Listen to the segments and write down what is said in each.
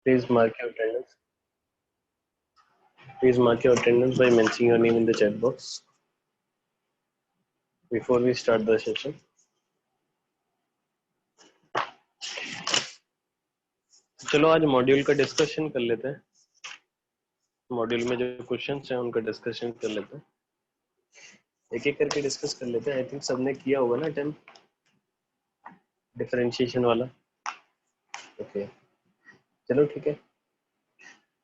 Please mark your attendance. Please mark your attendance by mentioning your name in the chat box before we start the session. चलो आज module का discussion कर लेते हैं. Module में जो क्वेश्चंस हैं उनका डिस्कशन कर लेते हैं. एक एक करके डिस्कस कर लेते हैं. आई थिंक सबने किया होगा ना अटेम्प्ट डिफरेंशिएशन वाला. ओके चलो ठीक है.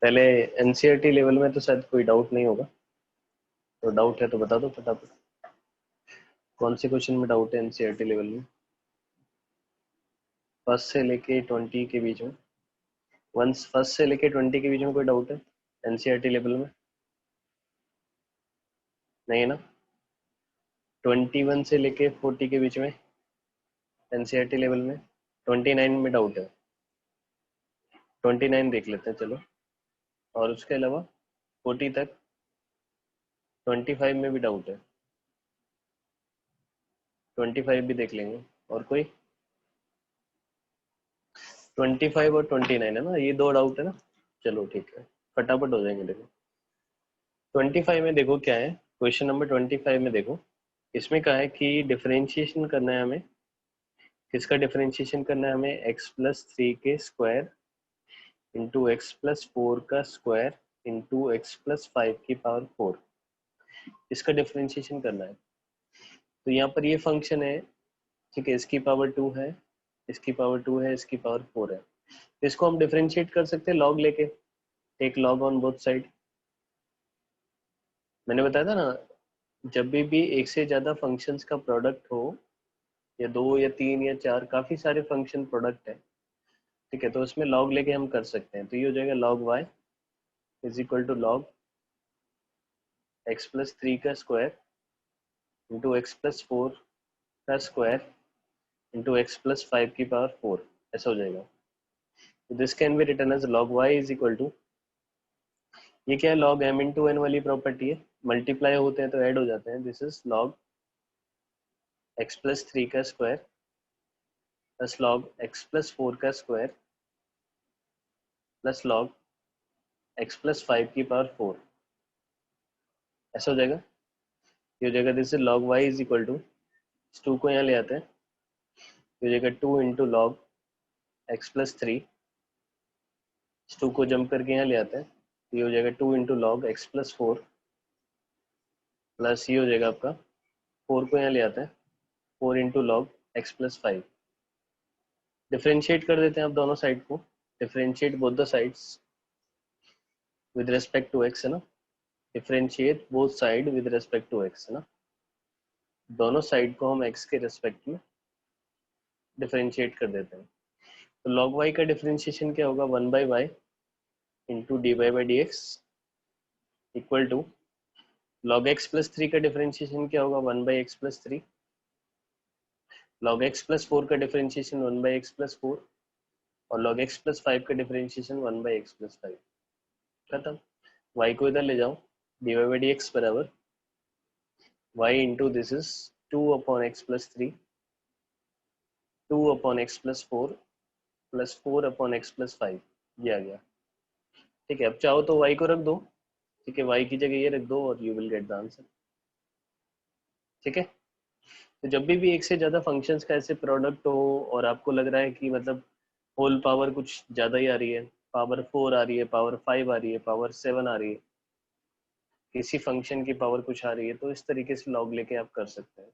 पहले एनसीईआरटी लेवल में तो शायद कोई डाउट नहीं होगा. तो डाउट है तो बता दो फटाफट. कौन से क्वेश्चन में डाउट है एनसीईआरटी लेवल में? फर्स्ट से लेके 20 के बीच में. फर्स्ट से लेके 20 के बीच में कोई डाउट है एनसीईआरटी लेवल में? नहीं है ना. 21 से लेके 40 के बीच में एनसीईआरटी लेवल में. 29 में डाउट है. 29 देख लेते हैं चलो. और उसके अलावा 40 तक. 25 में भी डाउट है. 25 भी देख लेंगे. और कोई? 25 और 29 है ना, ये दो डाउट है ना. चलो ठीक है फटाफट हो जाएंगे. देखो 25 में देखो क्या है. क्वेश्चन नंबर 25 में देखो. इसमें कहा है कि डिफरेंशिएशन करना है हमें. किसका डिफरेंशिएशन करना है हमें? x प्लस 3 के स्क्वायर इंटू एक्स प्लस 4 का स्क्वायर इंटू एक्स प्लस 5 की पावर 4. इसका डिफरेंशिएशन करना है. तो यहाँ पर ये फंक्शन है. ठीक है, इसकी पावर 2 है, इसकी पावर 2 है, इसकी पावर 4 है. इसको हम डिफरेंशिएट कर सकते हैं लॉग लेके. Take log on both side. मैंने बताया था ना, जब भी एक से ज्यादा फंक्शंस का प्रोडक्ट हो, या 2 या 3 या 4, काफी सारे फंक्शन प्रोडक्ट है. ठीक है, तो उसमें लॉग लेके हम कर सकते हैं. तो ये हो जाएगा log y is equal to log x plus 3 का स्क्वायर इंटू एक्स प्लस 4 का स्क्वायर इंटू एक्स प्लस 5 की पावर 4. ऐसा हो जाएगा. This can be written as log y is equal to, ये क्या है, लॉग m इंटू एन वाली प्रॉपर्टी है. मल्टीप्लाई होते हैं तो ऐड हो जाते हैं. This is log x plus 3 का square plus log x plus 4 का square plus log x plus 5 की पावर 4. ऐसा हो जाएगा. ये हो जाएगा this is log y is equal to, 2 को यहाँ ले आते हैं. ये हो जाएगा 2 इंटू लॉग एक्स प्लस 3. 2 को जंप करके यहाँ ले आते हैं. ये हो जाएगा 2 into log x plus 4 plus ये हो जाएगा आपका 4 को यहाँ ले आते हैं. 4 into log x plus 5. Differentiate कर देते हैं आप दोनों साइड को. Differentiate both the sides with respect to x है ना. Differentiate both side with respect to x है ना. दोनों साइड को हम एक्स के रेस्पेक्ट में डिफरेंशिएट कर देते हैं. तो लॉग वाई का डिफरेंशिएशन क्या होगा? 1 by y into D Y by D x equal to log x plus 3 का डिफरेंशिएशन क्या होगा? 1 by x plus 3. Log x plus 4 का डिफरेंशिएशन 1 बाई एक्स प्लस 4. और log x प्लस 5 का डिफरेंशिएशन 1 बाई एक्स प्लस 5. खत्म. y को इधर ले जाओ. dy बाई डी एक्स बराबर y into this is 2 upon x plus 3, 2 upon x plus 4 plus 4 upon x plus 5. ये आ गया. ठीक है, अब चाहो तो y को रख दो. ठीक है, y की जगह ये रख दो और you will get the answer. ठीक है. तो जब भी एक से ज्यादा फंक्शंस का ऐसे प्रोडक्ट हो और आपको लग रहा है कि मतलब होल पावर कुछ ज्यादा ही आ रही है, पावर 4 आ रही है, पावर 5 आ रही है, पावर 7 आ रही है, किसी फंक्शन की पावर कुछ आ रही है, तो इस तरीके से लॉग लेके आप कर सकते हैं.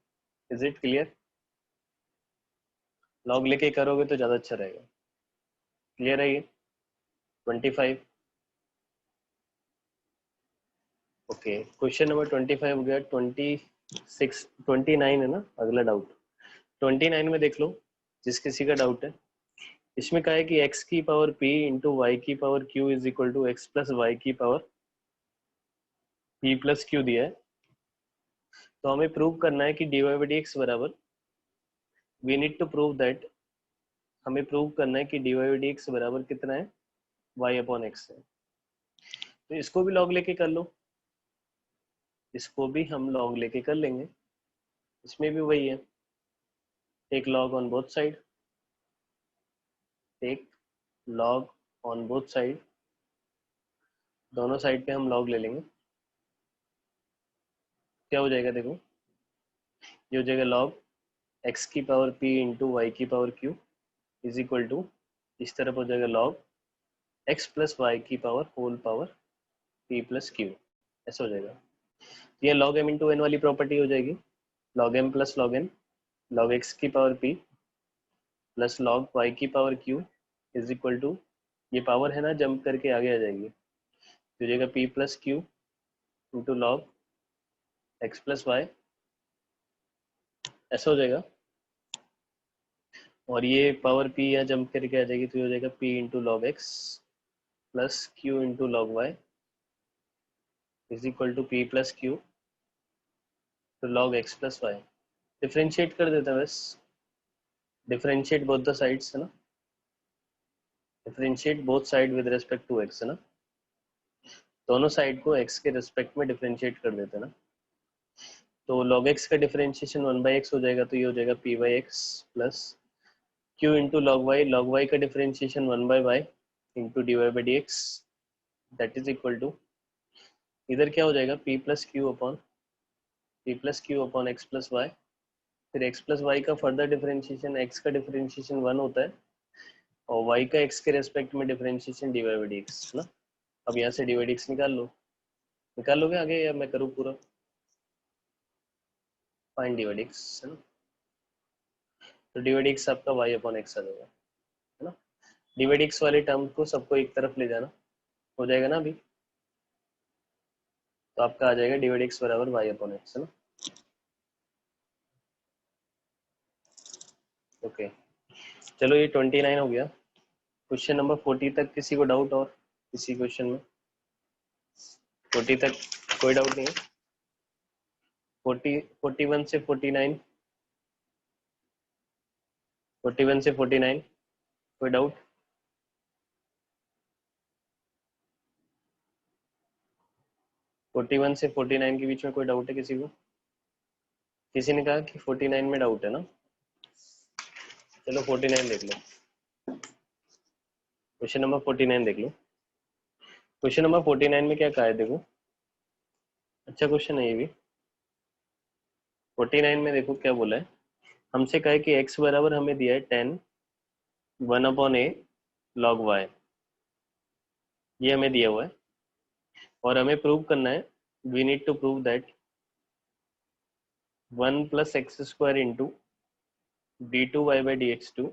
Is it clear? लॉग लेके करोगे तो ज्यादा अच्छा रहेगा. क्लियर है ये? 25. ओके, क्वेश्चन नंबर 25 हो गया. 26 29 है ना अगला डाउट. 29 में देख लो जिस किसी का डाउट है. इसमें कहा है कि x की पावर p इंटू वाई की power q is equal to x plus y की पावर p प्लस क्यू दिया है. तो हमें प्रूव करना है कि d Y by D x बराबर, we need to prove that, हमें प्रूव करना है कि d Y by D x बराबर कितना है? y अपॉन एक्स है. तो इसको भी लॉग लेके कर लो. इसको भी हम लॉग लेके कर लेंगे. इसमें भी वही है. Take log on both side. Take log on both side, दोनों साइड पे हम लॉग ले लेंगे। क्या हो जाएगा देखो, ये हो जाएगा लॉग x की पावर p इंटू वाई की power q is equal to, इस तरफ हो जाएगा लॉग x प्लस वाई की power whole power p plus q, ऐसा हो जाएगा। ये log m इंटू एन वाली प्रॉपर्टी हो जाएगी, log m plus log n log x की power p plus log y की power q is equal to, ये पावर है ना जंप करके आगे आ जाएगी, हो जाएगा p plus q into log x plus y, ऐसा हो जाएगा। और ये पावर p यहाँ जंप करके आ जाएगी तो हो जाएगा p into log x plus q into log y is equal to p plus q तो log x plus y. Differentiate कर देते हैं बस, डिफ्रेंशिएट बोथ द साइड्स है ना, differentiate both side with respect to x है ना, दोनों साइड को x के रिस्पेक्ट में डिफ्रेंशिएट कर देते हैं ना। तो log x का डिफरेंशिएशन 1/x हो जाएगा तो ये हो जाएगा p/x plus q into log y का differentiation 1/y into dy/dx that is equal to, इधर क्या हो जाएगा p plus q upon x plus y, फिर x प्लस वाई का फर्दर डिफरेंशिएशन, x का डिफरेंशिएशन 1 होता है और y का x के रेस्पेक्ट में डिफरेंशिएशन dy/dx है ना। अब यहाँ से dy/dx निकाल लोगे आगे या मैं करूँ पूरा, फाइंड dy/dx है ना, तो dy/dx आपका y अपॉन x आ जाएगा है ना। dy/dx वाले टर्म को सबको एक तरफ ले जाना, हो जाएगा ना अभी, तो आपका आ जाएगा dy/dx बराबर y अपॉन x है ना। ओके चलो ये 29 हो गया। क्वेश्चन नंबर 40 तक किसी को डाउट और किसी क्वेश्चन में? 40 तक कोई डाउट नहीं है? 41 से 49, 41 से 49 कोई डाउट? फोर्टी वन से 49 के बीच में कोई डाउट है किसी को? किसी ने कहा कि 49 में डाउट है ना, चलो 49 देख लो, क्वेश्चन नंबर 49 देख लो। क्वेश्चन नंबर 49 में क्या कहा है देखो, अच्छा क्वेश्चन है ये भी। 49 में देखो क्या बोला है, हमसे कहा है कि x बराबर हमें दिया है 10 1 अपॉन ए लॉग वाई, ये हमें दिया हुआ है और हमें प्रूव करना है, we need to prove that 1 plus x square into d2y/dx2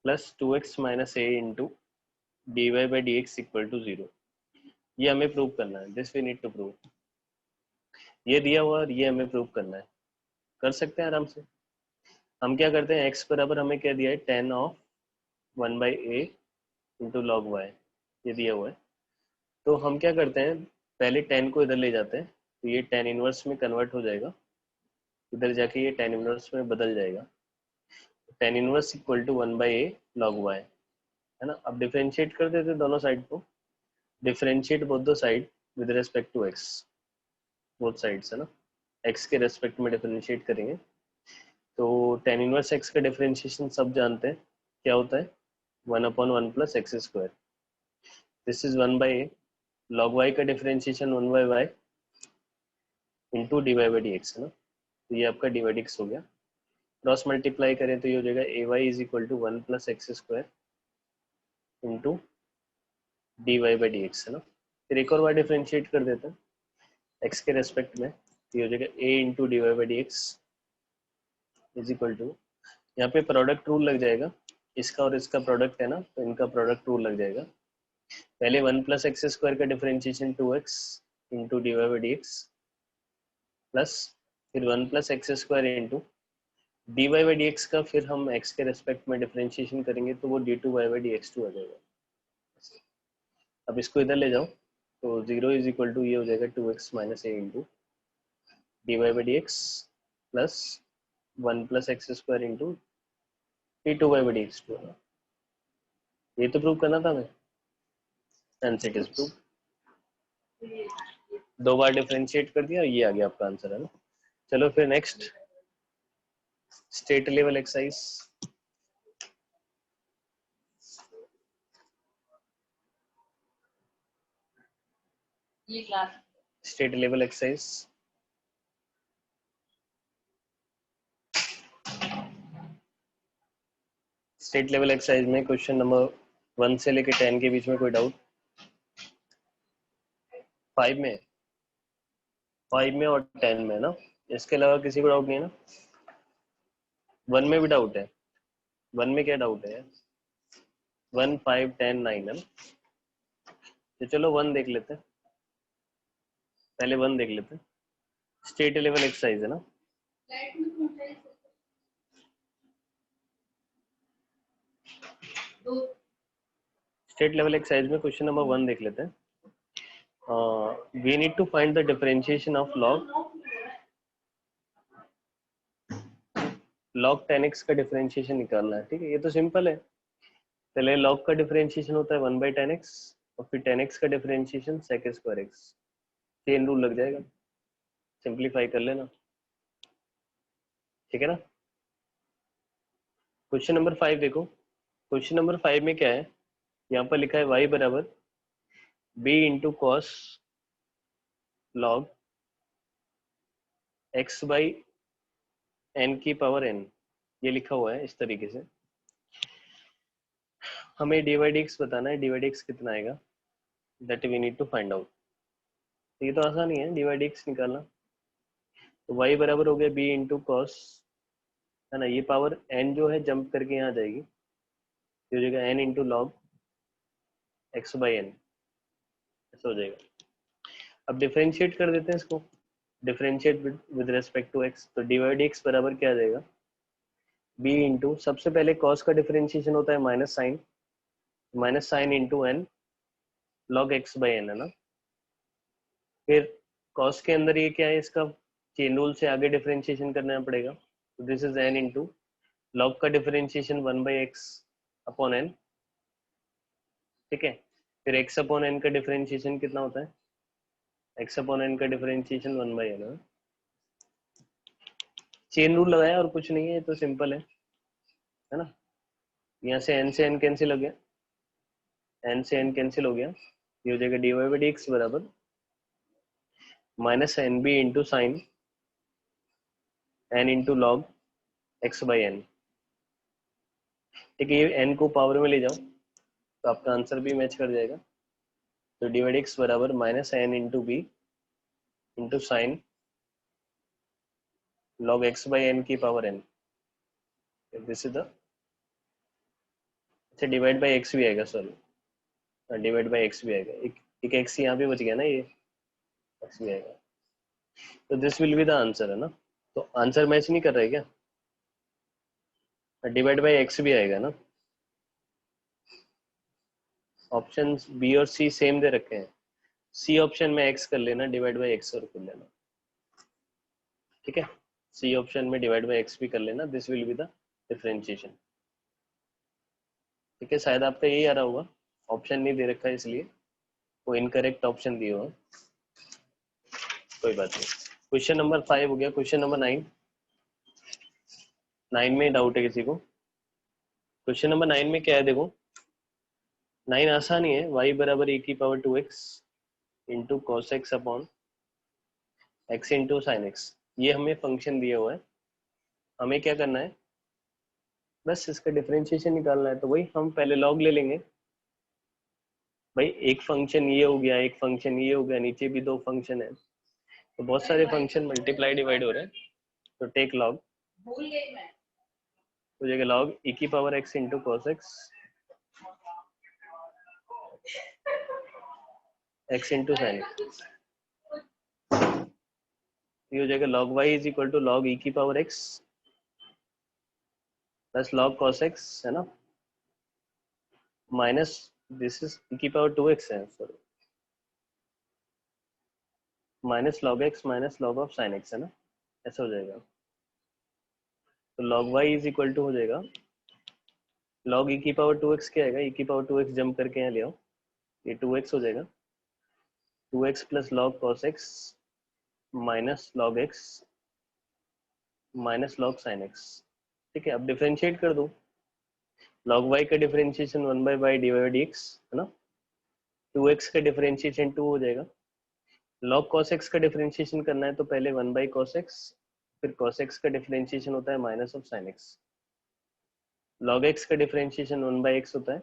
plus 2x minus a into dy/dx equal to 0, ये हमें प्रूव करना है, this we need to prove. ये दिया हुआ और ये हमें प्रूव करना है, कर सकते हैं आराम से। हम क्या करते हैं, x बराबर हमें क्या दिया है 10 of 1/a into log Y, ये दिया हुआ है। तो हम क्या करते हैं, पहले 10 को इधर ले जाते हैं तो ये 10 इनवर्स में कन्वर्ट हो जाएगा, इधर जाके ये 10 इनवर्स में बदल जाएगा, 10 inverse equal to 1/a log y है ना। अब डिफरेंशिएट कर देते हैं दोनों साइड को, differentiate both the side with respect to x, both sides है ना, x के रेस्पेक्ट में डिफरेंशिएट करेंगे तो 10 इनवर्स x का डिफरेंशिएशन सब जानते हैं क्या होता है, 1 upon 1 plus x square, this is 1/a log y का डिफरेंशिएशन 1/y इंटू dy/dx है ना, तो ये आपका dy/dx हो गया। क्रॉस मल्टीप्लाई करें तो ये हो जाएगा ay is equal to 1 plus x square into dy/dx है ना। फिर एक और बार डिफरेंशिएट कर देते हैं x के रेस्पेक्ट में, तो ये हो जाएगा a into dy/dx is equal to, यहाँ पे प्रोडक्ट रूल लग जाएगा, इसका और इसका प्रोडक्ट है ना तो इनका प्रोडक्ट रूल लग जाएगा। पहले 1 प्लस एक्स स्क्वायर का differentiation 2x into dy/dx plus फिर 1 plus x square into dy/dx का, फिर हम x के रेस्पेक्ट में डिफरेंशिएशन करेंगे तो वो d2y/dx2 आ जाएगा। अब इसको इधर ले जाओ तो 0 इज इक्वल टू ये हो जाएगा 2x minus a into dy/dx plus 1 plus x square into d2y/dx2 है ना। ये तो प्रूव करना था हमें, एंड इट इज प्रूव, दो बार डिफरेंशिएट कर दिया, ये आ गया आपका आंसर है ना। चलो फिर नेक्स्ट स्टेट लेवल एक्सरसाइज, ये class state level exercise. State level exercise में क्वेश्चन नंबर 1 से लेकर 10 के बीच में कोई डाउट? 5 में, 5 में और 10 में ना, इसके अलावा किसी को डाउट नहीं है ना? 1 में भी डाउट है? 1 में क्या डाउट है? 1, 5, 10, 9 है ना? तो चलो 1 देख लेते हैं, पहले 1 देख लेते हैं। स्टेट लेवल एक्सरसाइज है ना? स्टेट लेवल एक्सरसाइज में क्वेश्चन नंबर 1 देख लेते हैं। We need to find the differentiation of log 10x का डिफरेंशिएशन निकालना है। ठीक है, ये तो सिंपल है। पहले log का डिफरेंशिएशन होता है 1/10x और फिर 10x का differentiation sec square x। Chain rule लग जाएगा, सिंपलीफाई कर लेना। ठीक है ना? क्वेश्चन नंबर 5 देखो। क्वेश्चन नंबर 5 में क्या है? यहाँ पर लिखा है y बराबर b into cos log x by n की पावर n, ये लिखा हुआ है इस तरीके से। हमें dy dx बताना है, dy dx कितना आएगा, that we need to find out. ये तो आसान ही है dy dx निकालना। तो y बराबर हो गया b इंटू कॉस, है ना, ये पावर n जो है जंप करके यहाँ आ जाएगी, ये हो जाएगा n into log x by n, ऐसा हो जाएगा। अब डिफरेंशिएट कर देते हैं इसको, differentiate with respect to x। तो dy dx बराबर क्या आ जाएगा, b इंटू, सबसे पहले कॉस का डिफरेंशिएशन होता है minus sine into n log x by n, है ना। फिर कॉस के अंदर ये क्या है, इसका चेन रूल से आगे डिफरेंशिएशन करना पड़ेगा। तो this is n into log का डिफरेंशिएशन 1/x अपॉन n। ठीक है, फिर x अपॉन n का डिफरेंशिएशन कितना होता है, x अपॉन n का डिफरेंशिएशन 1/n है। चेन रूल लगाया और कुछ नहीं है, ये तो सिंपल है ना। यहाँ से n कैंसिल हो गया, n से n कैंसिल हो गया, ये हो जाएगा dy बाई dx बराबर minus n b into sine n into log x by n। ठीक है, ये n को पावर में ले जाओ तो आपका आंसर भी मैच कर जाएगा। तो dy dx बराबर minus n into b into sine log x by n की power n। This is the, अच्छा डिवाइड बाई x भी आएगा, सॉरी डिवाइड बाई x भी आएगा, एक x यहाँ पे बच गया ना, ये x भी आएगा। तो this will be the answer, है ना। तो आंसर मैच नहीं कर रहा है क्या, डिवाइड बाई x भी आएगा ना। ऑप्शन बी और सी सेम दे रखे हैं, सी ऑप्शन में x कर लेना, डिवाइड बाई x और कर लेना। ठीक है, सी ऑप्शन में डिवाइड बाई x भी कर लेना, this will be the differentiation. ठीक है, शायद आपका यही आ रहा होगा, ऑप्शन नहीं दे रखा है इसलिए वो इनकरेक्ट ऑप्शन दिए हुआ, कोई बात नहीं। क्वेश्चन नंबर 5 हो गया। क्वेश्चन नंबर 9 में डाउट है किसी को? क्वेश्चन नंबर 9 में क्या है देखो, 9 आसान ही है, y बराबर e की power 2x into cos x upon x into sine x. ये हमें फंक्शन दिया हुआ है, हमें क्या करना है, बस इसका डिफरेंशिएशन निकालना है। तो वही हम पहले लॉग ले लेंगे भाई, एक फंक्शन ये हो गया, एक फंक्शन ये हो गया, नीचे भी दो फंक्शन है, तो बहुत सारे फंक्शन मल्टीप्लाई डिवाइड हो रहे हैं। तो टेक लॉग, हो जाएगा लॉग e की power x into cos x into sine x. ये हो जाएगा log y is equal to log e की power x plus log cos x, है ना, माइनस दिस इज e की पावर 2x है, सॉरी, माइनस log x माइनस log of sin x, है ना, ऐसा हो जाएगा। तो log y is equal to हो जाएगा log e की पावर 2x, क्या आएगा, e की पावर 2x जंप करके यहाँ ले आओ, ये 2x हो जाएगा, 2x plus log cos x माइनस log x माइनस log sin x। ठीक है, अब डिफरेंशिएट कर दो, log y का डिफरेंशिएशन 1/y dy dx, है ना, 2x का डिफरेंशिएशन 2 हो जाएगा, लॉग cos x का डिफरेंशिएशन करना है तो पहले 1/cos x, फिर cos x का डिफरेंशिएशन होता है minus of sin x। log x का डिफरेंशिएशन 1/x होता है।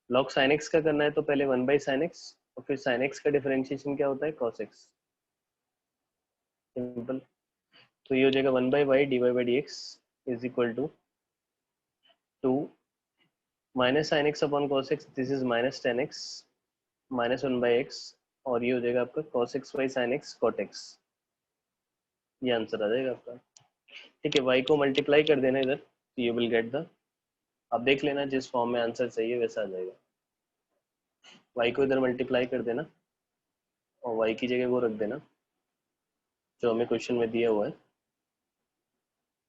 log sin x का करना है तो पहले 1/sin x और फिर sin x का डिफरेंशिएशन क्या होता है cos x। सिंपल। तो ये हो जाएगा 1/y dy/dx is equal to 2 minus sin x upon cos x, this is minus tan x minus 1/x, और ये हो जाएगा आपका cos x by sin x cot x। ये आंसर आ जाएगा आपका। ठीक है, y को मल्टीप्लाई कर देना इधर, तो यू विल गेट द, आप देख लेना जिस फॉर्म में आंसर चाहिए वैसा आ जाएगा। y को इधर मल्टीप्लाई कर देना और y की जगह वो रख देना जो हमें क्वेश्चन में दिया हुआ है,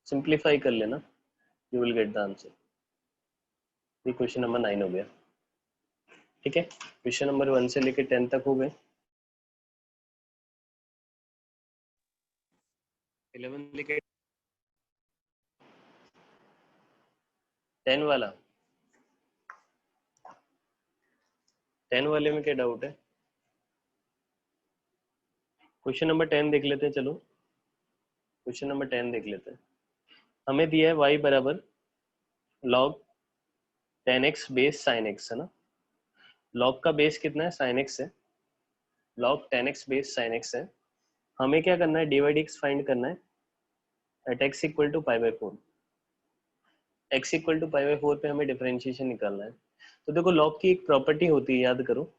सिंप्लीफाई कर लेना, you will get the answer. ये क्वेश्चन नंबर 9 हो गया। ठीक है, क्वेश्चन नंबर 1 से लेकर 10 तक हो गए। 11 लेकर 10 वाला, 10 वाले में क्या डाउट है? क्वेश्चन नंबर 10 देख लेते हैं। चलो क्वेश्चन नंबर 10 देख लेते हैं। हमें दिया है y बराबर log 10x base sin x, है ना। log का बेस कितना है? sin x है। log 10x base sin x है। हमें क्या करना है? dy/dx फाइंड करना है at x equal to π/4। x equal to π/4 पे हमें डिफरेंशिएशन निकालना है। तो देखो log की एक प्रॉपर्टी होती है, याद करो,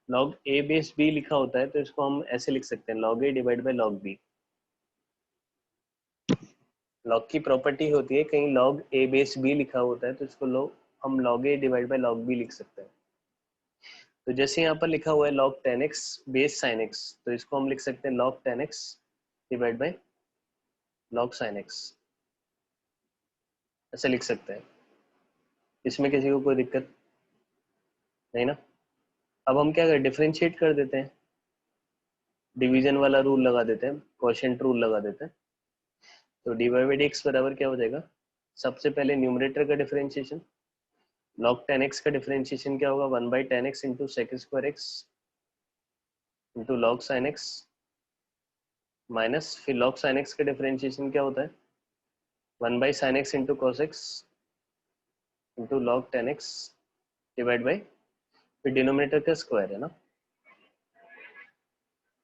log a बेस b लिखा होता है तो इसको हम ऐसे लिख सकते हैं log a divide by log b। log की प्रॉपर्टी होती है, कहीं log a बेस b लिखा होता है तो इसको हम log a divide by log b लिख सकते हैं। तो जैसे यहाँ पर लिखा हुआ है log 10x base sin x, तो इसको हम लिख सकते हैं log 10x divide by log sin x, ऐसे लिख सकते हैं। इसमें किसी को कोई दिक्कत नहीं ना। अब हम क्या करें? डिफरेंशिएट कर देते हैं, डिवीजन वाला रूल लगा देते हैं, क्वोशिएंट रूल लगा देते हैं। तो dy/dx बराबर क्या हो जाएगा? सबसे पहले न्यूमरेटर का डिफरेंशिएशन, log 10x का डिफरेंशिएशन क्या होगा? 1/10x into sec square x into log sin x, minus फिर log sin x का डिफरेंशिएशन क्या होता है? 1/sin x into cos x into log 10x divide by, फिर डिनोमिनेटर का स्क्वायर है ना,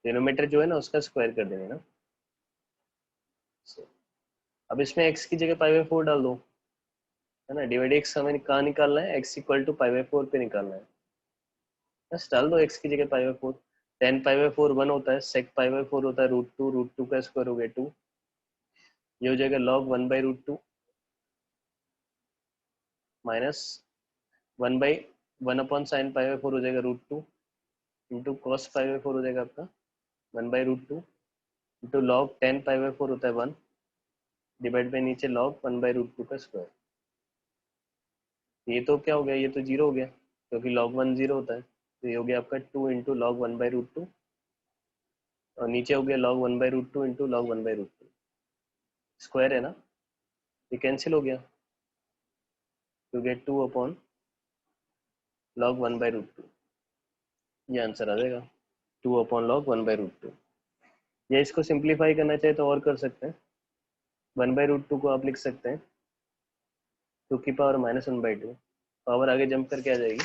डिनोमिनेटर जो है ना उसका स्क्वायर कर देंगे ना। अब इसमें x की जगह π/4 डाल दो, है ना। dy/dx हमें कहाँ निकालना है? x इक्वल टू π/4 पे निकालना है, बस डाल दो x की जगह π/4। 10 π/4 1 होता है, sec π/4 होता है √2 का स्क्वायर हो गया 2, ये हो जाएगा log 1/√2 माइनस 1/1 अपॉन साइन π/4 हो जाएगा √2 इंटू कॉस π/4 हो जाएगा आपका 1/√2 इंटू log 10 π/4 होता है 1 डिवाइड बाई नीचे log 1/√2 का स्क्वायर। ये तो क्या हो गया? ये तो जीरो हो गया क्योंकि log 1 जीरो होता है, तो ये हो गया आपका 2 इंटू लॉग 1/√2 और नीचे हो गया log 1/√2 इंटू log 1/√2, स्क्वायर है ना, ये कैंसिल हो गया, यू गेट 2 अपॉन log 1/√2। ये आंसर आ जाएगा 2 अपॉन log 1/√2। या इसको सिंप्लीफाई करना चाहे तो और कर सकते हैं, 1/√2 को आप लिख सकते हैं 2 की पावर -1/2, पावर आगे जंप करके आ जाएगी,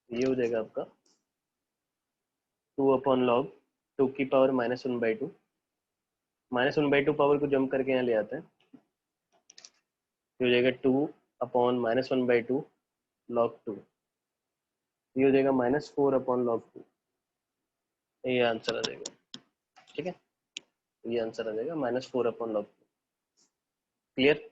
ये हो जाएगा आपका 2 अपॉन log 2 की पावर -1/2, -1/2 पावर को जंप करके यहाँ ले आते हैं, ये हो जाएगा 2 अपॉन -1/2 log 2, ये हो जाएगा -4 अपॉन log 2। ये आंसर आ जाएगा। ठीक है, ये आंसर आ जाएगा -4 अपॉन log 2। क्लियर?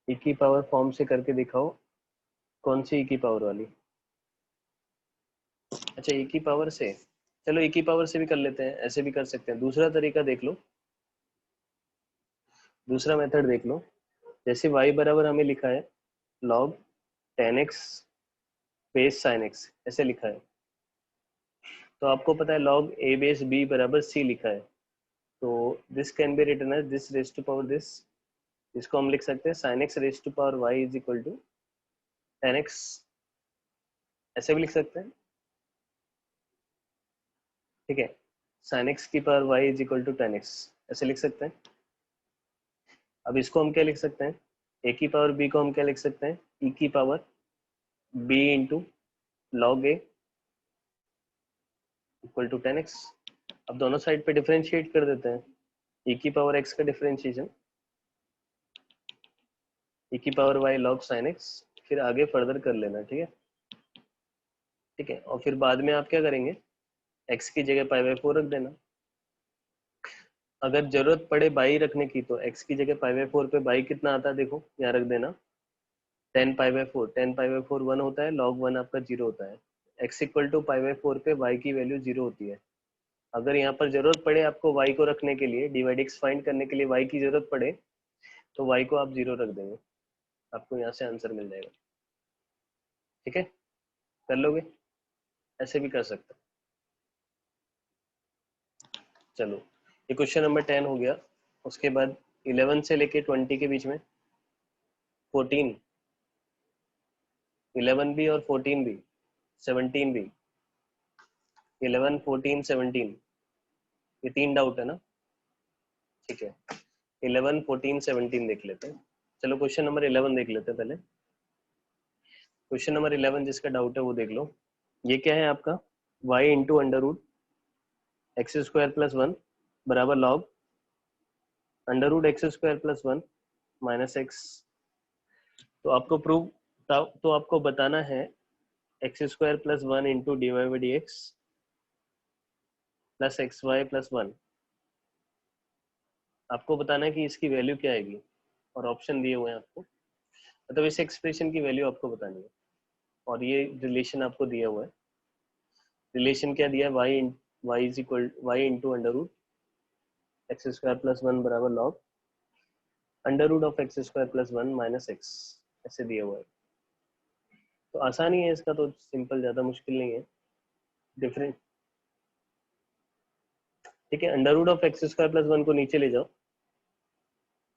ई की पावर फॉर्म से करके दिखाओ, कौन सी ई की पावर वाली? अच्छा, ई की पावर से, चलो ई की पावर से भी कर लेते हैं, ऐसे भी कर सकते हैं। दूसरा तरीका देख लो, दूसरा मेथड देख लो। जैसे y बराबर हमें लिखा है log 10x base sin x, ऐसे लिखा है, तो आपको पता है log a बेस b बराबर c लिखा है, तो this can be written as this raise to power this, इसको हम लिख सकते हैं sin x raise to power y is equal to 10x ऐसे भी लिख सकते हैं, ठीक है। sin x की power y is equal to tan x, ऐसे लिख सकते हैं। अब इसको हम क्या लिख सकते हैं, a की पावर b को हम क्या लिख सकते हैं, e की power b into log a equal to tan x। अब दोनों साइड पे डिफरेंशिएट कर देते हैं, e की पावर x का डिफरेंशिएशन e की power y log sin x, फिर आगे फर्दर कर लेना, ठीक है। ठीक है, और फिर बाद में आप क्या करेंगे, x की जगह π/4 रख देना। अगर जरूरत पड़े बाई रखने की तो x की जगह π/4 पे बाई कितना आता है देखो, यहाँ रख देना 10 π/4, 10 π/4 1 होता है, log 1 आपका 0 होता है। x इक्वल टू π/4 पे y की वैल्यू 0 होती है। अगर यहाँ पर जरूरत पड़े आपको y को रखने के लिए, डिवाइड x फाइंड करने के लिए y की जरूरत पड़े तो y को आप 0 रख देंगे, आपको यहाँ से आंसर मिल जाएगा। ठीक है, कर लोगे, ऐसे भी कर सकते हैं। चलो, ये क्वेश्चन नंबर 10 हो गया। उसके बाद 11 से लेके 20 के बीच में 14, 11 भी और 14 भी, 17 भी, 11, 14, 17, ये तीन डाउट है ना, ठीक है। 11, 14, 17 देख लेते हैं। चलो क्वेश्चन नंबर 11 देख लेते हैं पहले। क्वेश्चन नंबर 11 जिसका डाउट है वो देख लो। ये क्या है आपका, y into under root x square plus 1 बराबर log under root x square plus 1 minus x. तो आपको प्रूव, तो आपको बताना है x square plus 1 into D Y by D x plus x y plus 1। आपको बताना है कि इसकी वैल्यू क्या आएगी, और ऑप्शन दिए हुए हैं आपको, मतलब इस एक्सप्रेशन की वैल्यू आपको बतानी है। और ये रिलेशन आपको दिया हुआ है, रिलेशन क्या दिया है, y is equal y into under root x square plus 1 बराबर log under root of x square plus 1 minus x, ऐसे दिया हुआ है। तो आसानी है इसका, तो सिंपल, ज़्यादा मुश्किल नहीं है। डिफरेंट, ठीक है, under root of x square plus 1 को नीचे ले जाओ,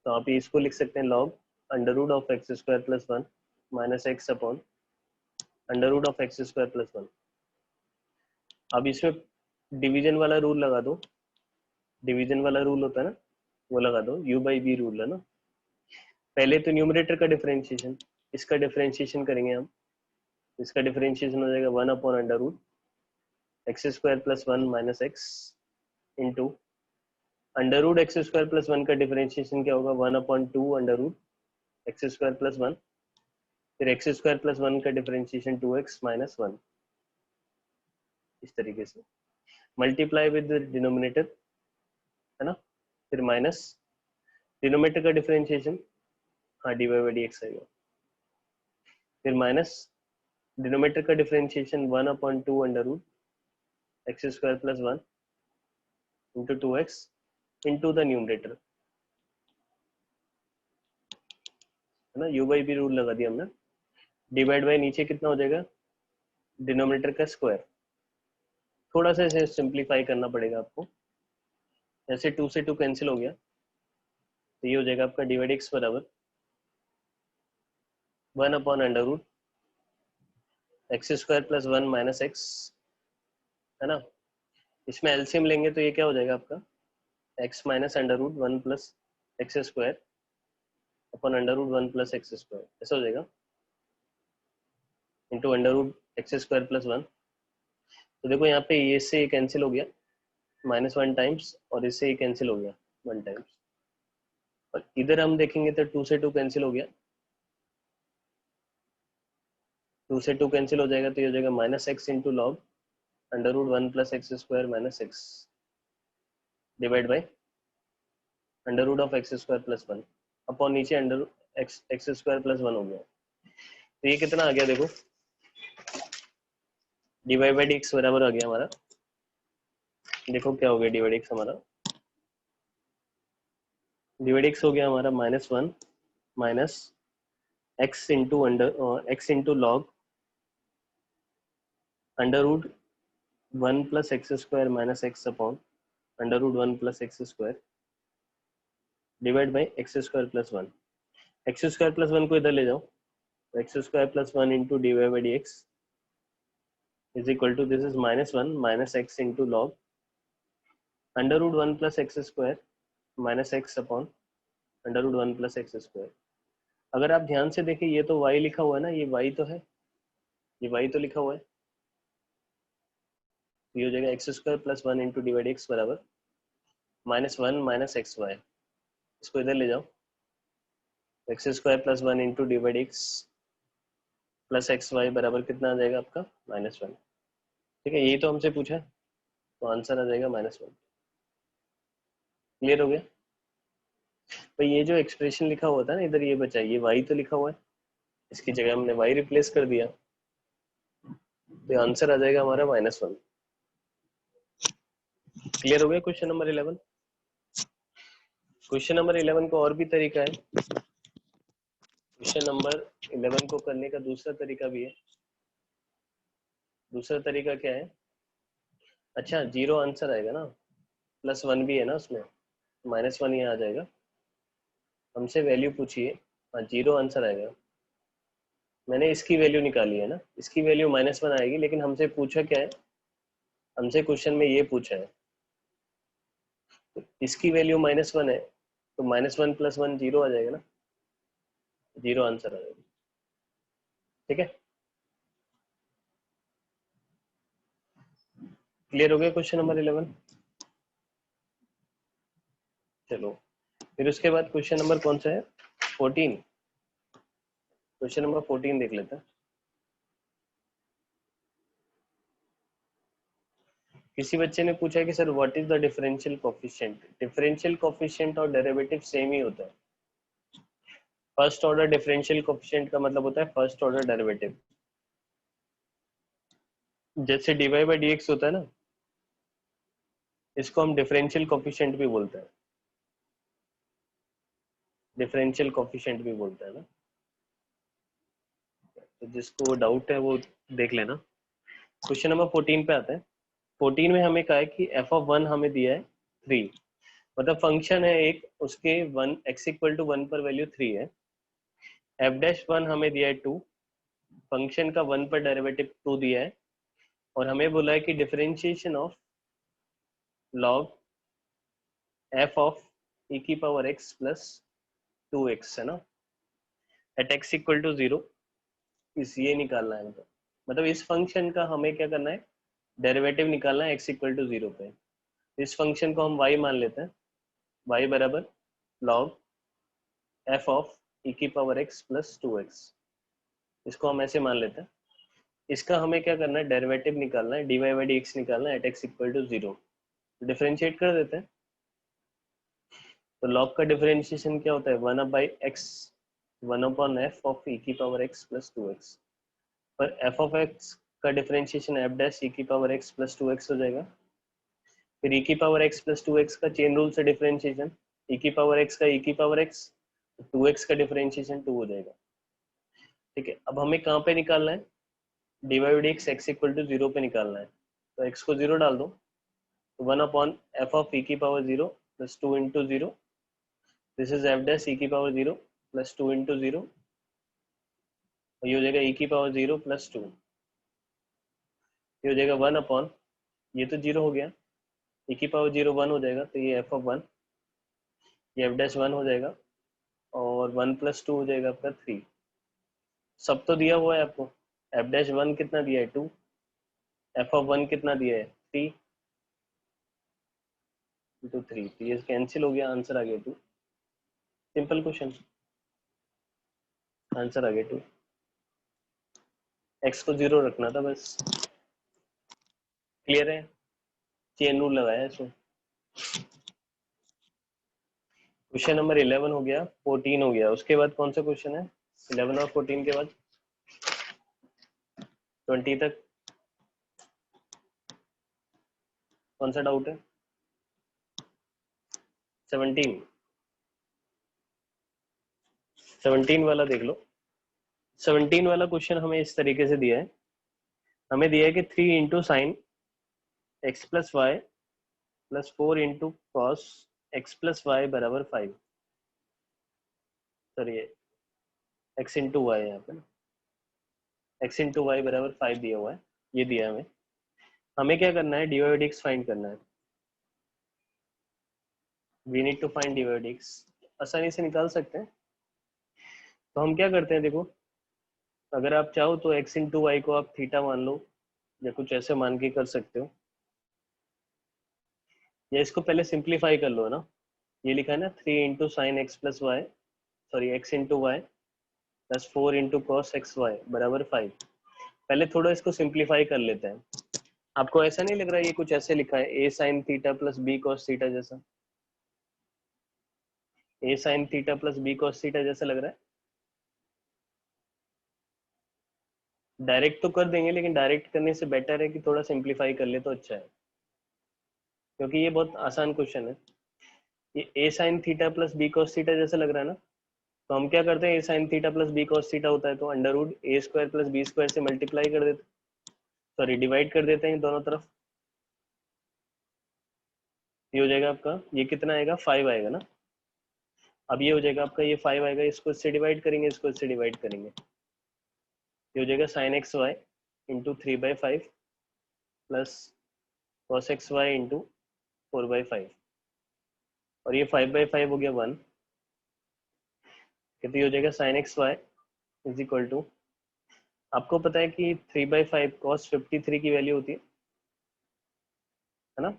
तो आप इसको लिख सकते हैं log under root of x square plus 1 minus x upon under root of x square plus 1। अब इसमें डिवीजन वाला रूल लगा दो, डिवीजन वाला रूल होता है ना, वो लगा दो, u बाई बी रूल है ना। पहले तो न्यूमरेटर का डिफरेंशिएशन, इसका डिफरेंशिएशन करेंगे हम, इसका डिफरेंशिएशन हो जाएगा 1 upon under root x square plus 1 minus x into under root x square plus 1 का डिफरेंशिएशन क्या होगा, 1 upon 2 under root x square plus 1, फिर एक्स स्क्वायर प्लस 1 का डिफरेंशिएशन 2x माइनस 1, इस तरीके से मल्टीप्लाई विद डिनोमिनेटर, है ना, फिर माइनस डिनोमिनेटर का डिफरेंशिएशन, हाँ d Y by D x आएगा, फिर माइनस डिनोमिनेटर का differentiation 1 upon 2 under root x square plus 1 into 2x into the numerator, है ना, u बाई बी रूल लगा दिया हमने। डिवाइड बाई नीचे कितना हो जाएगा, डिनोमिनेटर का स्क्वायर, थोड़ा सा इसे सिंप्लीफाई करना पड़ेगा आपको। ऐसे 2 से 2 कैंसिल हो गया, तो ये हो जाएगा आपका डिवाइड एक्स बराबर 1 upon under root x square plus 1 minus x, है ना। इसमें एलसीएम लेंगे तो ये क्या हो जाएगा आपका, x minus under root 1 plus x square upon under root 1 plus x square, ऐसा हो जाएगा, into under root x square plus 1। तो देखो यहाँ पे ये से ये कैंसिल हो गया, -1 टाइम्स, और इससे ये कैंसिल हो गया 1 टाइम्स, और इधर हम देखेंगे तो 2 से 2 कैंसिल हो गया, 2 से 2 कैंसिल हो जाएगा, तो ये हो जाएगा minus x into log under root 1 plus x square minus x divide by under root of x square plus 1 upon नीचे अंडर एक्स स्क्वायर प्लस 1 हो गया। तो ये कितना आ गया देखो, d Y by D x बराबर आ गया हमारा, देखो क्या हो गया, डी वाई डी एक्स हमारा, डी वाई डी एक्स हो गया हमारा -1 minus x into x into log under root 1 plus x square minus x upon under root 1 plus x square divide by x square plus 1। X square plus 1 को इधर ले जाओ, तो x square plus 1 into D Y by D x is equal to, this is -1 minus x into log √1 plus x square minus x upon √1 plus x square. अगर आप ध्यान से देखें ये तो y लिखा हुआ है ना, ये y तो है, ये y तो लिखा हुआ है, तो ये हो जाएगा x square plus 1 into divide x बराबर -1 माइनस एक्स वाई। इसको इधर ले जाओ, x square plus 1 into divide x plus x y बराबर कितना आ जाएगा आपका -1। ठीक है, यही तो हमसे पूछा है, तो आंसर आ जाएगा -1। क्लियर हो गया? तो ये जो एक्सप्रेशन लिखा हुआ था ना इधर, ये बचा, ये y तो लिखा हुआ है, इसकी जगह हमने y रिप्लेस कर दिया, तो आंसर आ जाएगा हमारा -1। क्लियर हो गया क्वेश्चन नंबर 11? क्वेश्चन नंबर 11 को और भी तरीका है, क्वेश्चन नंबर 11 को करने का दूसरा तरीका भी है। दूसरा तरीका क्या है? अच्छा, 0 आंसर आएगा ना, +1 भी है ना उसमें, -1 यहाँ आ जाएगा। हमसे वैल्यू पूछिए, हाँ 0 आंसर आएगा। मैंने इसकी वैल्यू निकाली है ना, इसकी वैल्यू -1 आएगी, लेकिन हमसे पूछा क्या है, हमसे क्वेश्चन में ये पूछा है, तो इसकी वैल्यू -1 है, तो -1 + 1 0 आ जाएगा ना, 0 आंसर आ जाएगा। ठीक है, क्लियर हो गया क्वेश्चन नंबर 11? चलो फिर उसके बाद क्वेश्चन नंबर कौन सा है, 14। क्वेश्चन नंबर 14 देख लेते हैं। किसी बच्चे ने पूछा है कि sir what is the differential coefficient. Differential coefficient और डेरिवेटिव सेम ही होता है। फर्स्ट ऑर्डर डिफरेंशियल कोफिशिएंट का मतलब होता है फर्स्ट ऑर्डर डेरिवेटिव। जैसे dy/dx होता है ना, इसको हम डिफरेंशियल कोफिशिएंट भी बोलते हैं, डिफरेंशियल कोफिशिएंट भी बोलते हैं ना। तो जिसको डाउट है वो देख लेना। क्वेश्चन नंबर 14 पे आते हैं। 14 में हमें कहा है कि f(1) हमें दिया है 3, मतलब फंक्शन है एक, उसके 1 x=1 पर वैल्यू 3 है। f'(1) हमें दिया है 2, फंक्शन का 1 पर डेरिवेटिव 2 दिया है, और हमें बोला है कि differentiation of log f of e⁻x plus 2x है ना, एट x=0, इस ये निकालना है। मतलब इस फंक्शन का हमें क्या करना है, डेरिवेटिव निकालना है x=0 पे। इस फंक्शन को हम y मान लेते हैं, y बराबर log f of e⁻x plus 2x, इसको हम ऐसे मान लेते हैं। इसका हमें क्या करना है, डेरिवेटिव निकालना है, dy/dx निकालना है एट x=0। डिफरेंशिएट कर देते हैं, तो log का डिफरेंशिएशन क्या होता है, 1/x 1/f of e⁻x plus 2x, पर f ऑफ x का differentiation f' e⁻x plus 2x हो जाएगा। फिर e⁻x प्लस 2x का चेन रूल से डिफरेंशिएशन, e⁻x का e⁻x, 2x का डिफरेंशिएशन 2 हो जाएगा। ठीक है, अब हमें कहाँ पे निकालना है, dy/dx x=0 पे निकालना है, तो x को 0 डाल दो, तो 1/f of e⁻0 plus 2 into 0, this is f' e⁻0 plus 2 into 0, और ये हो जाएगा e⁻0 प्लस 2, ये हो जाएगा 1/, ये तो 0 हो गया, e⁻0 1 हो जाएगा, तो ये f(1), ये f'1 हो जाएगा, और 1 प्लस 2 हो जाएगा आपका 3। सब तो दिया हुआ है आपको, f'1 कितना दिया है 2, f(1) कितना दिया है 3 इंटू 3, तो ये कैंसिल हो गया, आंसर आ गया 2। सिंपल क्वेश्चन, आंसर आ गया 2। x को 0 रखना था बस। क्लियर है, चेन रूल लगाया है इसमें। क्वेश्चन नंबर 11 हो गया, 14 हो गया, उसके बाद कौन सा क्वेश्चन है, 11 और 14 के बाद 20 तक कौन सा डाउट है, 17 वाला देख लो। 17 वाला क्वेश्चन हमें इस तरीके से दिया है, हमें दिया है कि 3 into sine x plus y plus 4 into cos x plus y बराबर 5। सॉरी, एक्स इंटू वाई, यहाँ पे एक्स इंटू वाई बराबर 5 दिया हुआ है। ये दिया हमें, हमें क्या करना है, dy by dx फाइंड करना है। We need to find dy by dx, आसानी से निकाल सकते हैं। तो हम क्या करते हैं, देखो अगर आप चाहो तो x इंटू वाई को आप थीटा मान लो, या कुछ ऐसे मान के कर सकते हो, या इसको पहले सिंप्लीफाई कर लो ना। ये लिखा है ना 3 into sine x plus y, sorry x into y plus 4 into cos x y बराबर 5। पहले थोड़ा इसको सिंप्लीफाई कर लेते हैं। आपको ऐसा नहीं लग रहा है ये कुछ ऐसे लिखा है, a sine theta plus b cos theta जैसा, a sine theta plus b cos theta जैसा लग रहा है? डायरेक्ट तो कर देंगे, लेकिन डायरेक्ट करने से बेटर है कि थोड़ा सिंप्लीफाई कर ले तो अच्छा है, क्योंकि ये बहुत आसान क्वेश्चन है। ये a sine theta plus b cos theta जैसा लग रहा है ना, तो हम क्या करते हैं, a sine theta plus b cos theta होता है तो under root a square plus b square से मल्टीप्लाई कर देते, सॉरी डिवाइड कर देते हैं दोनों तरफ। ये हो जाएगा आपका, ये कितना आएगा, 5 आएगा ना। अब ये हो जाएगा आपका, ये 5 आएगा, इसको इससे डिवाइड करेंगे, इसको इससे डिवाइड करेंगे, ये हो जाएगा sine x y into 3/5 plus cos x y into 4/5, और ये 5/5 हो गया 1, तो ये हो जाएगा sine x y is equal to, आपको पता है कि 3/5 कॉस 53 की वैल्यू होती है ना,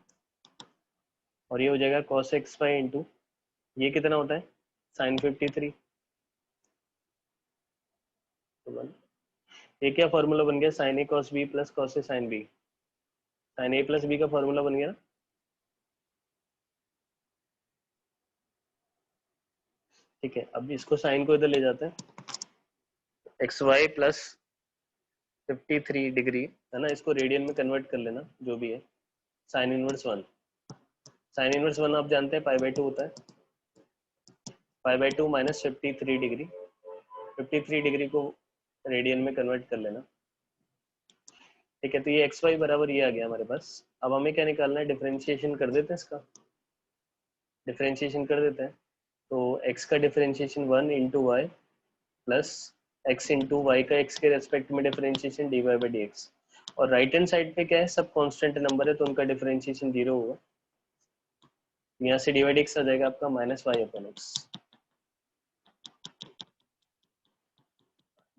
और ये हो जाएगा कॉस एक्स वाई इंटू, ये कितना होता है, साइन 53। तो ये क्या फॉर्मूला बन गया, sign A cos B plus cos A sine B, sign A plus B का फॉर्मूला बन गया ना। ठीक है, अब इसको साइन को इधर ले जाते हैं, एक्स वाई प्लस 53 डिग्री है ना, इसको रेडियन में कन्वर्ट कर लेना जो भी है, साइन इनवर्स 1, साइन इनवर्स 1 आप जानते हैं π/2 होता है, π/2 माइनस 53 डिग्री, 53 डिग्री को रेडियन में कन्वर्ट कर लेना। ठीक है, तो ये एक्स वाई बराबर ये आ गया हमारे पास। अब हमें क्या निकालना है, डिफरेंशिएशन कर देते हैं इसका, डिफरेंशिएशन कर देते हैं। तो x का differentiation 1 into y plus x into y का x के रेस्पेक्ट में differentiation dy by D x, और राइट हैंड साइड पे क्या है, सब कांस्टेंट नंबर है तो उनका डिफरेंशिएशन 0 होगा। यहाँ से dy बाई डी एक्स आ जाएगा आपका minus y upon x,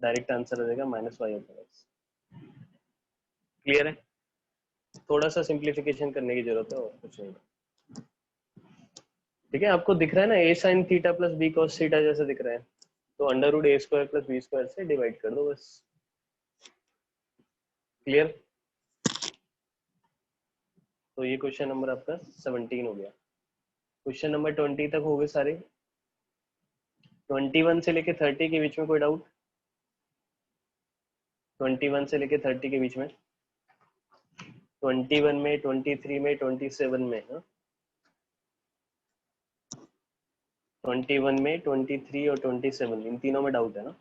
direct answer आ जाएगा minus y upon x. Clear है? थोड़ा सा सिंप्लीफिकेशन करने की जरूरत है और कुछ नहीं। ठीक है, आपको दिख रहा है ना a sine theta plus b cos theta जैसा दिख रहा है, तो under root a square plus b square से डिवाइड कर दो बस। क्लियर? तो ये क्वेश्चन नंबर आपका 17 हो गया। क्वेश्चन नंबर 20 तक हो गए सारे। 21 से लेके 30 के बीच में कोई डाउट? 21 से लेके 30 के बीच में, 21 में, 23 में, 27 में, हाँ 21 में, 23 और 27 इन तीनों में डाउट है ना।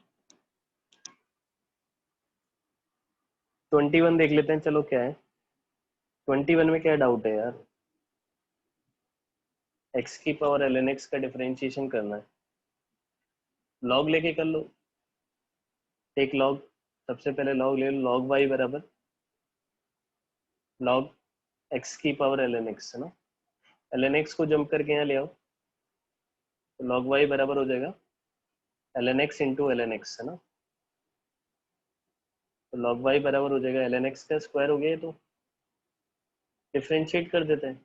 21 देख लेते हैं, चलो क्या है 21 में, क्या डाउट है यार, x की पावर ln x का डिफरेंशिएशन करना है, लॉग लेके कर लो, टेक लॉग, सबसे पहले लॉग ले लो, लॉग y बराबर लॉग x की पावर ln x है ना, ln x को जंप करके यहाँ ले आओ, तो log y बराबर हो जाएगा ln x into ln x है ना, तो log y बराबर हो जाएगा ln x का स्क्वायर हो गया, ये तो डिफरेंशिएट कर देते हैं,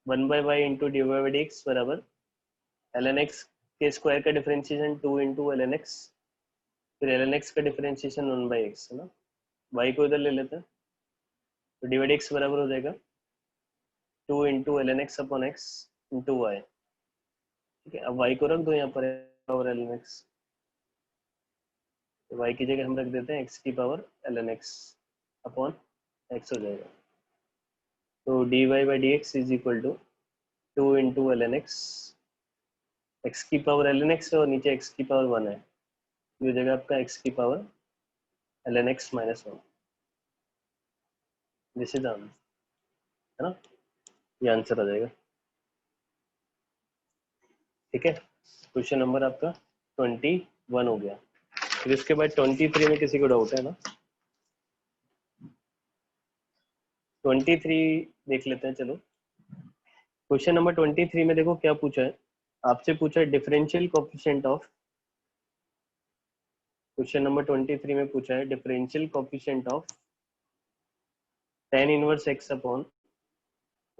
1/y into D Y by D x बराबर ln x के स्क्वायर का डिफरेंशिएशन 2 इंटू ln x, फिर ln x का डिफरेंशिएशन 1/x है ना, y को इधर ले लेते हैं, तो डी वाई डी एक्स बराबर हो जाएगा 2 into ln x upon x into Y. ठीक है, अब y को रख दो यहाँ पर पावर ln x, तो y की जगह हम रख देते हैं x की power ln x upon x हो जाएगा, तो dy by D x is equal to 2 into ln x, x की पावर ln x है और नीचे x की पावर 1 है, ये हो जाएगा आपका x की power ln x minus 1, this is answer है ना, ये आंसर आ जाएगा। ठीक है, क्वेश्चन नंबर आपका 21 हो गया। फिर इसके बाद 23 में किसी को डाउट है ना? 23 देख लेते हैं, चलो। क्वेश्चन नंबर 23 में देखो क्या पूछा है, आपसे पूछा है differential coefficient of, question number 23 में पूछा है differential coefficient of tan inverse x upon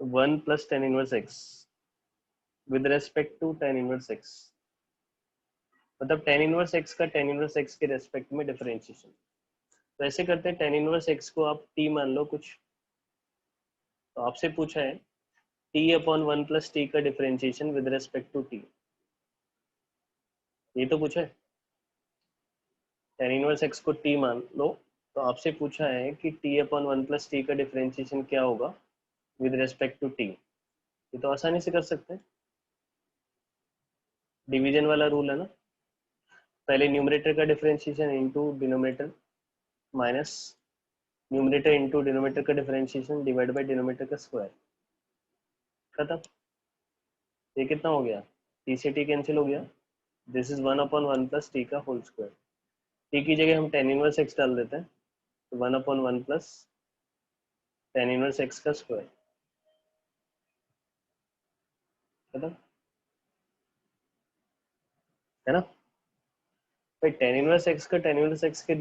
1 plus tan inverse x with respect to tan inverse x, मतलब tan इनवर्स x का tan इनवर्स x के रेस्पेक्ट में डिफरेंशिएशन। तो ऐसे करते हैं, tan इनवर्स x को आप t मान लो कुछ, तो आपसे पूछा है t अपॉन 1 प्लस टी का differentiation with respect to t, ये तो पूछा है। tan इनवर्स x को t मान लो, तो आपसे पूछा है कि t अपॉन 1 प्लस टी का डिफरेंशिएशन क्या होगा विद रेस्पेक्ट टू t। ये तो आसानी से कर सकते हैं, डिवीजन वाला रूल है ना, पहले न्यूमरेटर का differentiation into denominator minus numerator into denominator का डिफरेंशिएशन डिवाइड बाय डिनोमिनेटर का स्क्वायर, खत्म। ये कितना हो गया, टी से टी कैंसिल हो गया, this is 1 upon 1 plus T का होल स्क्वायर, टी की जगह हम tan इनवर्स x डाल देते हैं, तो 1 upon 1 plus tan inverse x का स्क्वायर, खत्म, है ना भाई। tan इनवर्स x का tan इनवर्स x के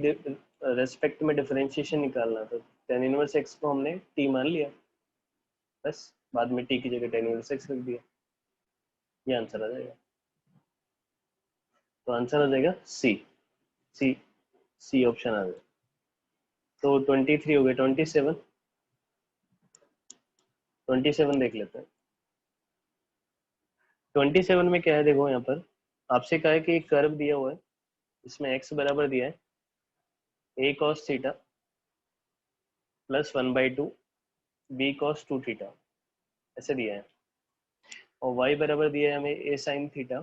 रेस्पेक्ट में डिफरेंशिएशन निकालना, तो tan इनवर्स x को हमने t मान लिया, बस बाद में t की जगह tan इनवर्स x रख दिया, ये आंसर आ जाएगा। तो आंसर आ जाएगा सी, सी सी ऑप्शन आ जाएगा। तो 23 हो गए, 27 देख लेते हैं। 27 में क्या है, देखो यहाँ पर आपसे कहा है कि एक कर्व दिया हुआ है, इसमें x बराबर दिया है a cos theta plus 1/2 b cos 2 theta, ऐसे दिया है, और y बराबर दिया है हमें a sin theta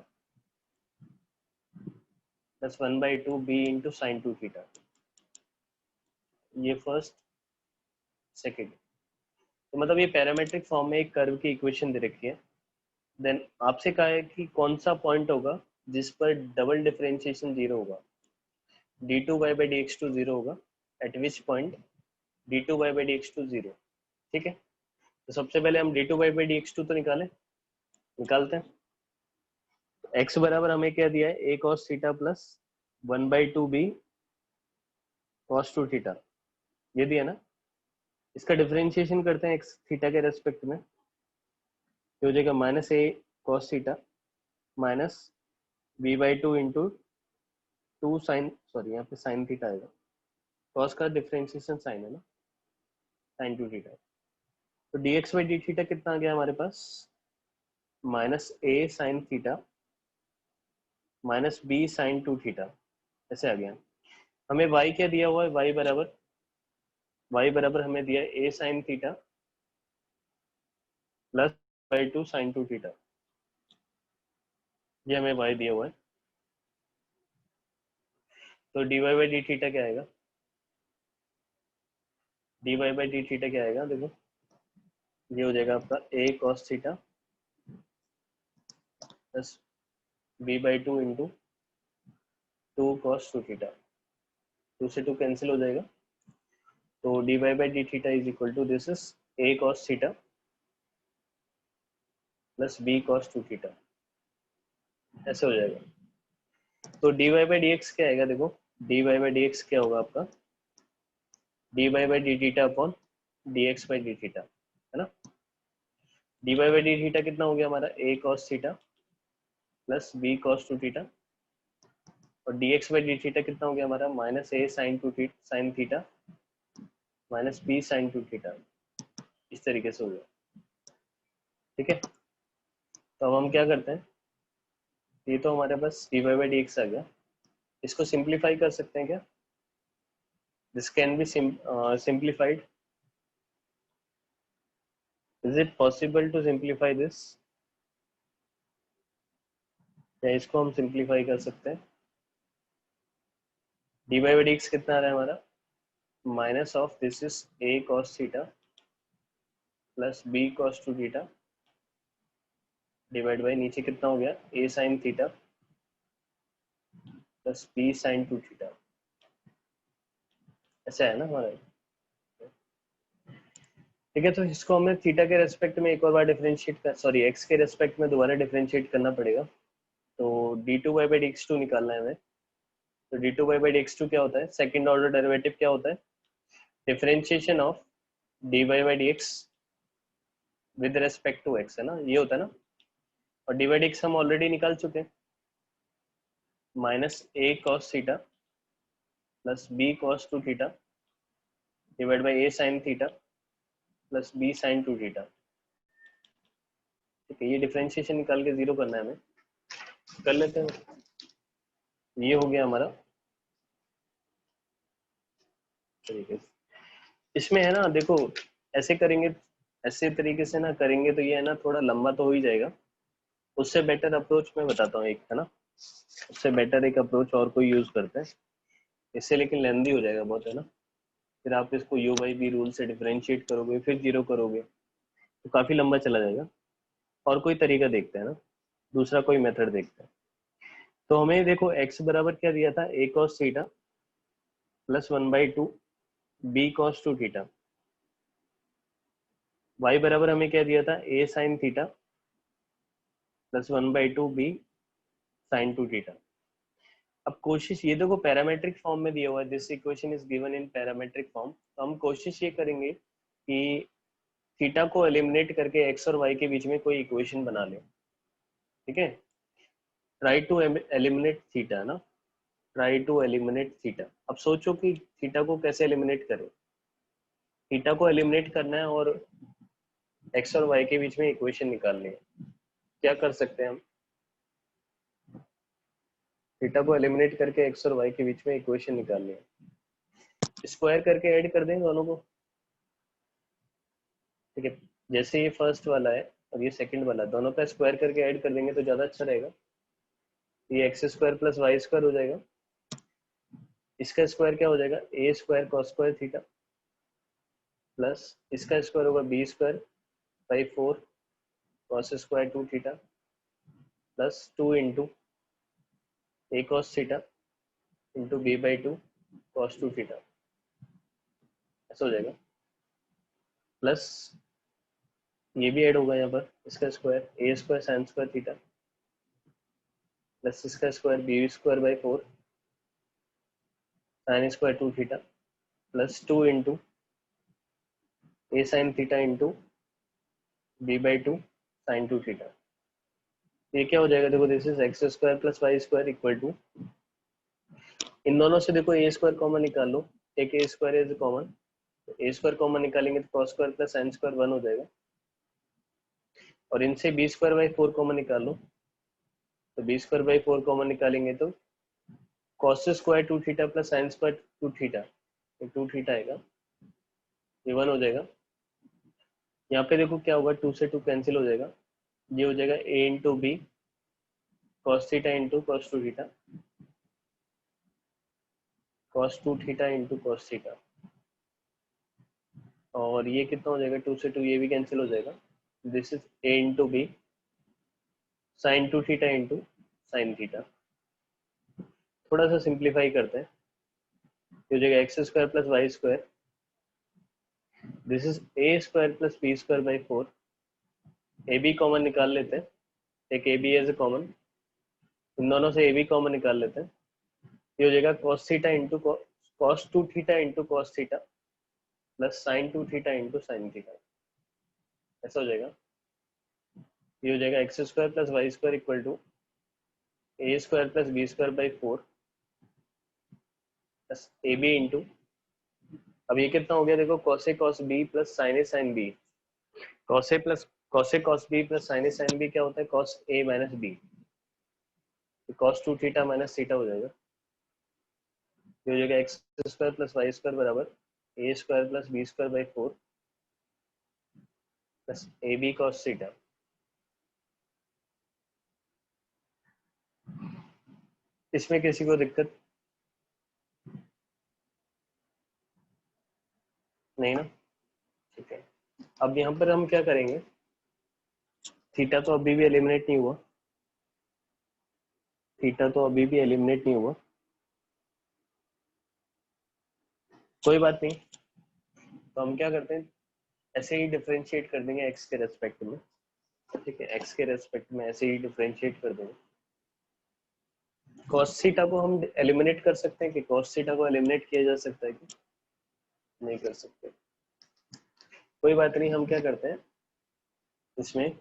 plus 1/2 b into sine 2 theta, ये फर्स्ट सेकेंड। तो मतलब ये पैरामेट्रिक फॉर्म में एक कर्व की इक्वेशन दे रखी है। देन आपसे कहा है कि कौन सा पॉइंट होगा जिस पर डबल डिफरेंशिएशन जीरो होगा, d2y by dx2 जीरो होगा, eight which point d2y by dx2 zero, ठीक है। तो सबसे पहले हम d2y by dx2 तो निकालते हैं। x बराबर हमें क्या दिया है, a cos theta plus 1/2 b cos 2 theta, ये दिया ना। इसका डिफरेंशिएशन करते हैं x थीटा के रेस्पेक्ट में, तो हो जाएगा minus a cos theta minus b/2 into 2 sine, sorry यहाँ पे साइन थीटा आएगा, cos का डिफरेंशिएशन साइन है ना, साइन 2 थीटा। तो dx बाई डी थीटा कितना आ गया हमारे पास, minus a sine theta minus b sine 2 theta, ऐसे आ गया। हमें y क्या दिया हुआ है, y बराबर हमें दिया है a sine theta plus by 2 sine 2 theta, ये हमें y दिया हुआ है। तो dy बाई डी थीटा क्या आएगा, dy बाई डी थीटा क्या आएगा, देखो ये हो जाएगा आपका a cos theta plus b/2 into 2 cos 2 theta, 2 से 2 कैंसिल हो जाएगा, तो dy by D theta is equal to this is a cos theta plus b cos 2 theta, ऐसे हो जाएगा। तो dy बाई डी एक्स क्या आएगा, देखो dy बाई डी एक्स क्या होगा आपका, dy by D theta upon dx by D theta, है ना। dy बाई डी थीटा कितना हो गया हमारा, a cos theta plus b cos 2 theta, और dx बाई डी थीटा कितना हो गया हमारा, minus a sine 2 sine theta minus b sine 2 theta, इस तरीके से हो गया, ठीक है। तो अब हम क्या करते हैं, ये तो हमारे पास dy बाई डी एक्स आ गया, इसको सिंप्लीफाई कर सकते हैं क्या, this can be simplified, is it possible to simplify this, या इसको हम सिंप्लीफाई कर सकते हैं। डी बाई डी एक्स कितना आ रहा है हमारा, minus of this is a cos theta plus b cos 2 theta divide by नीचे कितना हो गया, a sin theta plus b sin 2 theta, ऐसा है ना हमारा। ठीक है, तो इसको हमें थीटा के रेस्पेक्ट में एक और बार डिफरेंशिएट कर, सॉरी एक्स के रेस्पेक्ट में दोबारा डिफरेंशिएट करना पड़ेगा। तो d2/dx2 निकालना है हमें। तो d2/dx2 क्या होता है, सेकंड ऑर्डर डेरिवेटिव क्या होता है, differentiation of dy/dx with respect to x, है ना, ये होता है ना। और dy/dx हम ऑलरेडी निकाल चुके हैं, -a cos theta plus b cos 2 theta divide by a sin theta plus b sin 2 theta. ठीक है, ये डिफरेंशिएशन निकाल के जीरो करना है हमें, कर लेते हैं। ये हो गया हमारा तरीके से। इसमें है ना देखो, ऐसे करेंगे, ऐसे तरीके से ना करेंगे तो ये है ना थोड़ा लंबा तो हो ही जाएगा। उससे बेटर अप्रोच मैं बताता हूँ एक, है ना, उससे बेटर एक अप्रोच और कोई यूज करते हैं इससे, लेकिन लेंदी हो जाएगा बहुत, है ना। फिर आप इसको यू बाई बी रूल से डिफरेंशिएट करोगे फिर जीरो करोगे तो काफी लंबा चला जाएगा। और कोई तरीका देखते हैं ना, दूसरा कोई मेथड देखते हैं। तो हमें देखो x बराबर क्या दिया था, a cos theta plus 1/2 b cos 2 theta. y बराबर हमें क्या दिया था, a sin theta plus 1/2 b sin 2 theta. अब कोशिश ये देखो पैरामेट्रिक फॉर्म में दिया हुआ है, this equation is given in parametric form. तो हम कोशिश ये करेंगे कि थीटा को एलिमिनेट करके x और y के बीच में कोई इक्वेशन बना ले। ठीक है, ट्राई टू एलिमिनेट थीटा, है ना, ट्राई टू एलिमिनेट थीटा। अब सोचो कि थीटा को कैसे एलिमिनेट करें। थीटा को एलिमिनेट करना है और x और y के बीच में इक्वेशन निकालनी है। क्या कर सकते हैं हम, थीटा को एलिमिनेट करके x और y के बीच में इक्वेशन निकालनी है। स्क्वायर करके ऐड कर देंगे दोनों को। ठीक है, जैसे ये फर्स्ट वाला है और ये सेकंड वाला, दोनों का स्क्वायर करके ऐड कर देंगे तो ज्यादा अच्छा रहेगा। ये x square plus Y square हो जाएगा, इसका स्क्वायर क्या हो जाएगा, a square cos square theta plus इसका स्क्वायर होगा b square by 4 cos square 2 theta plus 2 into a cos theta into b/2 cos 2 theta, ऐसा हो जाएगा। प्लस ये भी ऐड होगा यहाँ पर, इसका square a square sine square theta plus इसका square b square by 4 sine square 2 theta plus 2 into a sine theta into b/2 sine 2 theta. ये क्या हो जाएगा, देखो this is x square plus Y square equal to, इन दोनों से देखो ए स्क्वायर कॉमन निकाल लो, एक a square is common, a square common निकालेंगे तो cos square plus sine square 1 हो जाएगा। और इनसे बी स्क्वायर बाई 4 कॉमन निकाल लो, तो बी स्क्वायर बाई 4 कॉमन निकालेंगे तो cos square 2 theta plus sine square 2 theta, 2 theta आएगा, ये 1 हो जाएगा। यहाँ पे देखो क्या होगा, 2 से 2 कैंसिल हो जाएगा, ये हो जाएगा a into B cos theta into cos 2 theta cos 2 theta into cos theta. और ये कितना हो जाएगा, 2 से 2 ये भी कैंसिल हो जाएगा, this is a into b sine 2 theta into sine theta. थोड़ा सा सिंप्लीफाई करते हैं, ये हो जाएगा x square plus Y square, this is a square plus B square by 4, a b common निकाल लेते हैं, एक a b as a common, इन दोनों से ए बी कॉमन निकाल लेते हैं, ये हो जाएगा cos theta into cos 2 theta into cos theta plus sine 2 theta into sine theta, ऐसा हो जाएगा। ये हो जाएगा x square plus Y square equal to A square plus B square by 4 plus A B into, अब ये कितना हो गया देखो, cos A cos B plus sine A sine B, cos A plus cos A cos B plus sine A sine B क्या होता है, cos a minus b, cos 2 theta minus theta हो जाएगा। ये हो जाएगा x square plus Y square बराबर a square plus B square by 4 plus A b cos theta. इसमें किसी को दिक्कत नहीं ना, ठीक है। अब यहाँ पर हम क्या करेंगे, थीटा तो अभी भी एलिमिनेट नहीं हुआ, थीटा तो अभी भी एलिमिनेट नहीं हुआ, कोई बात नहीं। तो हम क्या करते हैं, ऐसे ही डिफरेंशिएट कर देंगे एक्स के रेस्पेक्ट में, ठीक है, एक्स के रेस्पेक्ट में ऐसे ही डिफरेंशिएट कर देंगे। cos थीटा को हम एलिमिनेट कर सकते हैं कि cos थीटा को एलिमिनेट किया जा सकता है कि नहीं कर सकते? कोई बात नहीं, हम क्या करते हैं इसमें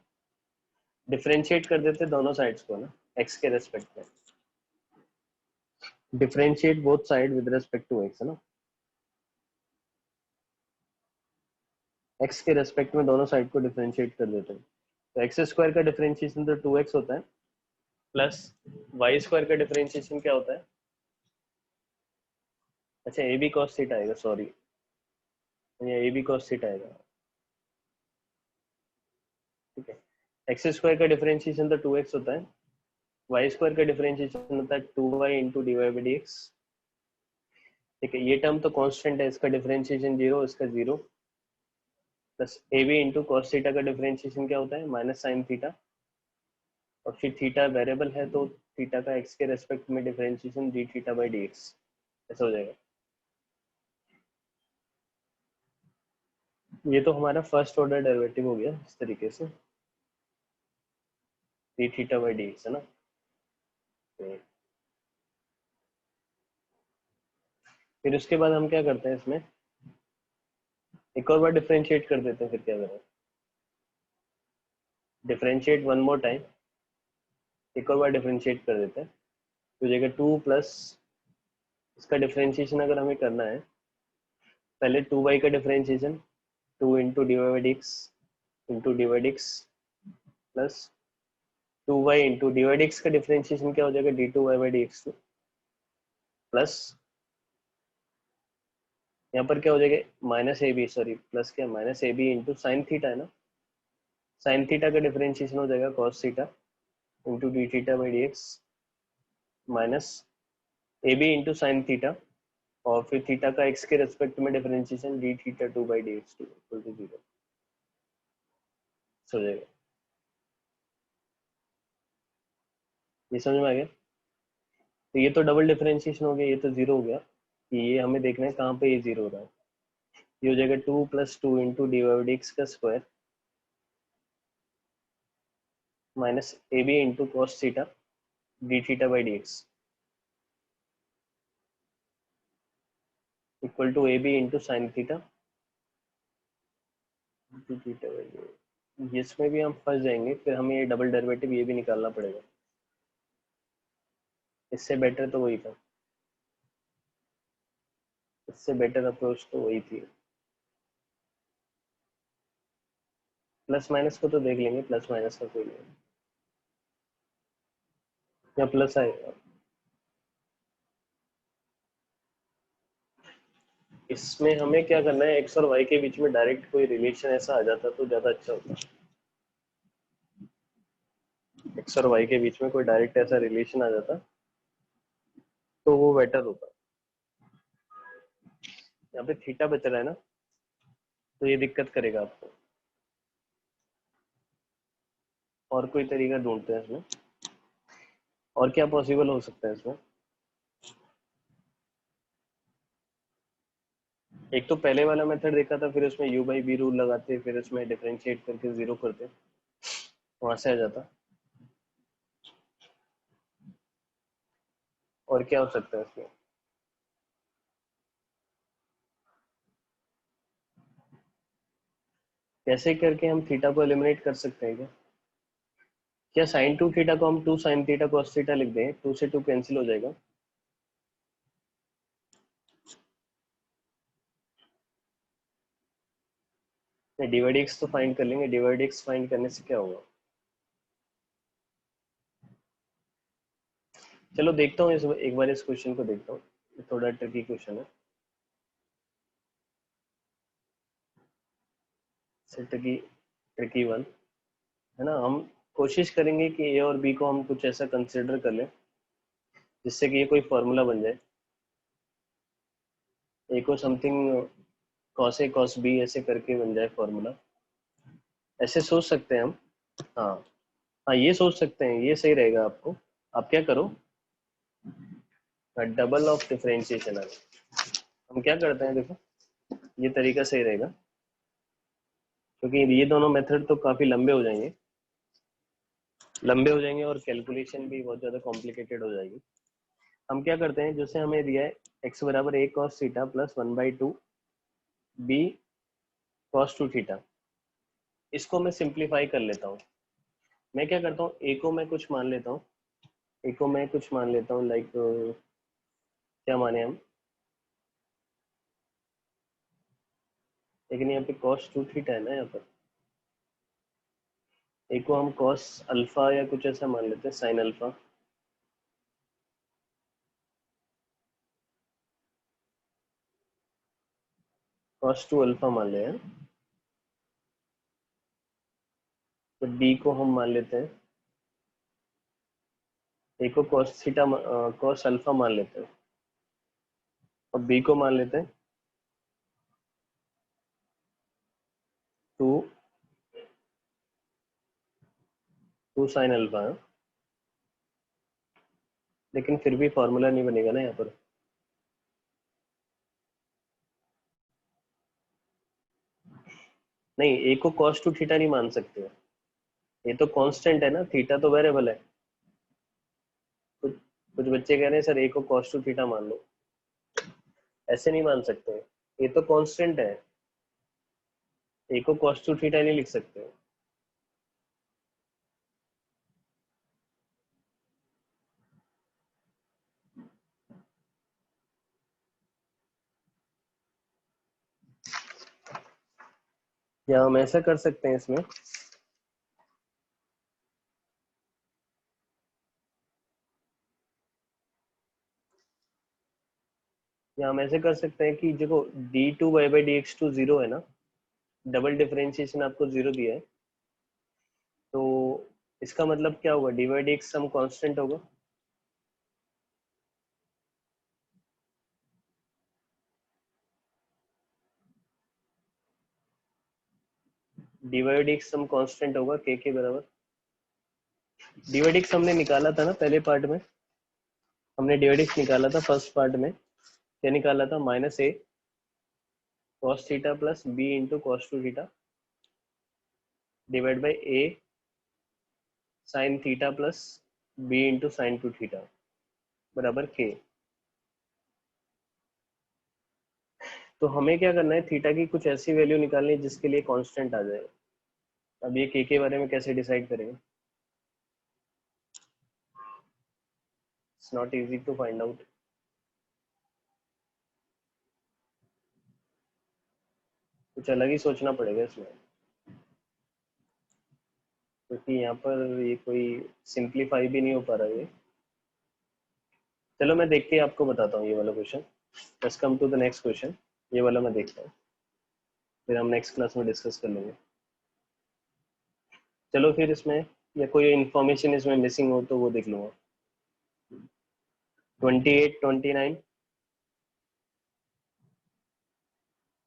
डिफरेंशिएट कर देते हैं दोनों साइड्स को ना x के रेस्पेक्ट में, differentiate both side with respect to x है ना, x के रेस्पेक्ट में दोनों साइड को डिफरेंशिएट कर देते हैं। तो एक्स स्क्वायर का डिफरेंशिएशन तो 2x होता है, प्लस वाई स्क्वायर का डिफरेंशिएशन क्या होता है? अच्छा ए बी कॉस थीटा आएगा, सॉरी ये ए बी कॉस थीटा आएगा, ठीक है। एक्स स्क्वायर का डिफरेंशिएशन तो 2x होता है, वाई स्क्वायर का डिफरेंशिएशन होता है 2y into D Y by D X, ठीक है। ये टर्म तो कांस्टेंट है, इसका डिफरेंशिएशन 0, इसका 0, plus A B into cos theta का डिफरेंशिएशन क्या होता है? माइनस साइन थीटा, और फिर थीटा वेरिएबल है तो थीटा का एक्स के रेस्पेक्ट में differentiation D theta by D x, ऐसा हो जाएगा। ये तो हमारा फर्स्ट ऑर्डर डेरिवेटिव हो गया इस तरीके से, D theta by D x है ना। फिर उसके बाद हम क्या करते हैं इसमें एक और बार डिफरेंशिएट कर देते हैं, फिर क्या करें, डिफरेंशिएट वन मोर टाइम, एक और बार डिफरेंशिएट कर देते हैं, तो हो जाएगा 2 प्लस, इसका डिफरेंशिएशन अगर हमें करना है, पहले 2y का differentiation 2 into D Y by D x into D y d x plus 2y into D y d x का डिफरेंशिएशन क्या हो जाएगा? D two y by D x, plus यहाँ पर क्या हो जाएगा? Minus a b, sorry plus क्या, minus a B into sine theta है ना, साइन थीटा का डिफरेंशिएशन हो जाएगा cos theta into d theta by D x minus a B into sine theta, और फिर थीटा का एक्स के रेस्पेक्ट में differentiation D theta two by D X two equal to 0 हो जाएगा। ये समझ में आ गया? तो ये तो डबल डिफरेंशिएशन हो गया, ये तो 0 हो गया, ये हमें देखना है कहाँ पे ये 0 हो रहा है। ये हो जाएगा 2 plus 2 into D y d x का square minus a B into cos theta d theta by D x equal to a B into sine theta d theta by D x. इसमें भी हम फंस जाएंगे, फिर हमें ये डबल डेरिवेटिव ये भी निकालना पड़ेगा, इससे बेटर तो वही था, इससे बेटर अप्रोच तो वही थी। प्लस माइनस को तो देख लेंगे, प्लस माइनस का कोई नहीं, या प्लस आएगा। इसमें हमें क्या करना है, एक्स और वाई के बीच में डायरेक्ट कोई रिलेशन ऐसा आ जाता तो ज्यादा अच्छा होता, एक्स और वाई के बीच में कोई डायरेक्ट ऐसा रिलेशन आ जाता तो वो बेटर होता। यहाँ पे थीटा बच रहा है ना, तो ये दिक्कत करेगा आपको, और कोई तरीका ढूंढते हैं इसमें, और क्या पॉसिबल हो सकता है इसमें। एक तो पहले वाला मेथड देखा था, फिर उसमें u बाई बी रूल लगाते, फिर उसमें डिफरेंशिएट करके 0 करते, वहां से आ जाता। और क्या हो सकता है इसमें? कैसे करके हम थीटा को एलिमिनेट कर सकते हैं क्या? क्या साइन टू थीटा को हम 2 साइन थीटा कॉस थीटा लिख दें, 2 से 2 कैंसिल हो जाएगा, डिवाइड एक्स तो फाइंड कर लेंगे, डिवाइड एक्स फाइंड करने से क्या होगा? चलो देखता हूँ एक बार इस क्वेश्चन को देखता हूँ, थोड़ा ट्रिकी क्वेश्चन है, ट्रिकी ट्रिकी वन है ना। हम कोशिश करेंगे कि ए और बी को हम कुछ ऐसा कंसिडर कर लें जिससे कि ये कोई फॉर्मूला बन जाए, ए को something cos A cos B ऐसे करके बन जाए फॉर्मूला, ऐसे सोच सकते हैं हम। हाँ हाँ, ये सोच सकते हैं, ये सही रहेगा आपको। आप क्या करो, डबल ऑफ डिफरेंशिएशन, हम क्या करते हैं देखो, ये तरीका सही रहेगा। क्योंकि ये दोनों मेथड तो काफी लंबे हो जाएंगे और कैलकुलेशन भी बहुत ज्यादा कॉम्प्लिकेटेड हो जाएगी। हम क्या करते हैं, जैसे हमें दिया है x बराबर a cos theta plus 1/2 b cos 2 theta, इसको मैं सिंप्लीफाई कर लेता हूँ। मैं क्या करता हूँ, a को मैं कुछ मान लेता हूँ, लाइक क्या माने हम, लेकिन यहाँ पे cos 2 थीटा है ना, यहाँ पर a को हम cos अल्फा या कुछ ऐसा मान लेते हैं, साइन अल्फा। cos 2 अल्फा मान ले हैं। तो b को हम मान लेते हैं, a को cos थीटा cos अल्फा मान लेते हैं, और b को मान लेते हैं 2 साइन अल्फा है। लेकिन फिर भी फॉर्मूला नहीं बनेगा ना यहाँ पर। नहीं, a को cos 2 थीटा नहीं मान सकते, ये तो कांस्टेंट है ना, थीटा तो वेरिएबल है। कुछ कुछ बच्चे कह रहे हैं सर a को cos 2 थीटा मान लो, ऐसे नहीं मान सकते, ये तो कांस्टेंट है, a को cos 2 थीटा नहीं लिख सकते। या हम ऐसा कर सकते हैं इसमें, या हम ऐसे कर सकते हैं कि देखो d2y/dx2 जीरो है ना, डबल डिफरेंशिएशन आपको जीरो दिया है, तो इसका मतलब क्या होगा, dy/dx सम कांस्टेंट होगा। dy/dx सम कांस्टेंट होगा k के बराबर। dy/dx हमने निकाला था ना पहले पार्ट में, हमने dy/dx निकाला था फर्स्ट पार्ट में, क्या निकाला था, -a cos theta plus b into cos 2 theta divide by a sin theta plus b into sine 2 theta बराबर k। तो हमें क्या करना है, थीटा की कुछ ऐसी वैल्यू निकालनी है जिसके लिए कांस्टेंट आ जाए। अब ये k के बारे में कैसे डिसाइड करेंगे, it's not easy to find out. कुछ अलग ही सोचना पड़ेगा इसमें, क्योंकि यहाँ पर ये कोई सिंप्लीफाई भी नहीं हो पा रहा है ये। चलो मैं देख के आपको बताता हूँ ये वाला question. Let's come to the next question, ये वाला मैं देखता हूँ, फिर हम नेक्स्ट क्लास में डिस्कस कर लेंगे। चलो फिर इसमें या कोई इन्फॉर्मेशन इसमें मिसिंग हो तो वो देख लूंगा। 28, 29,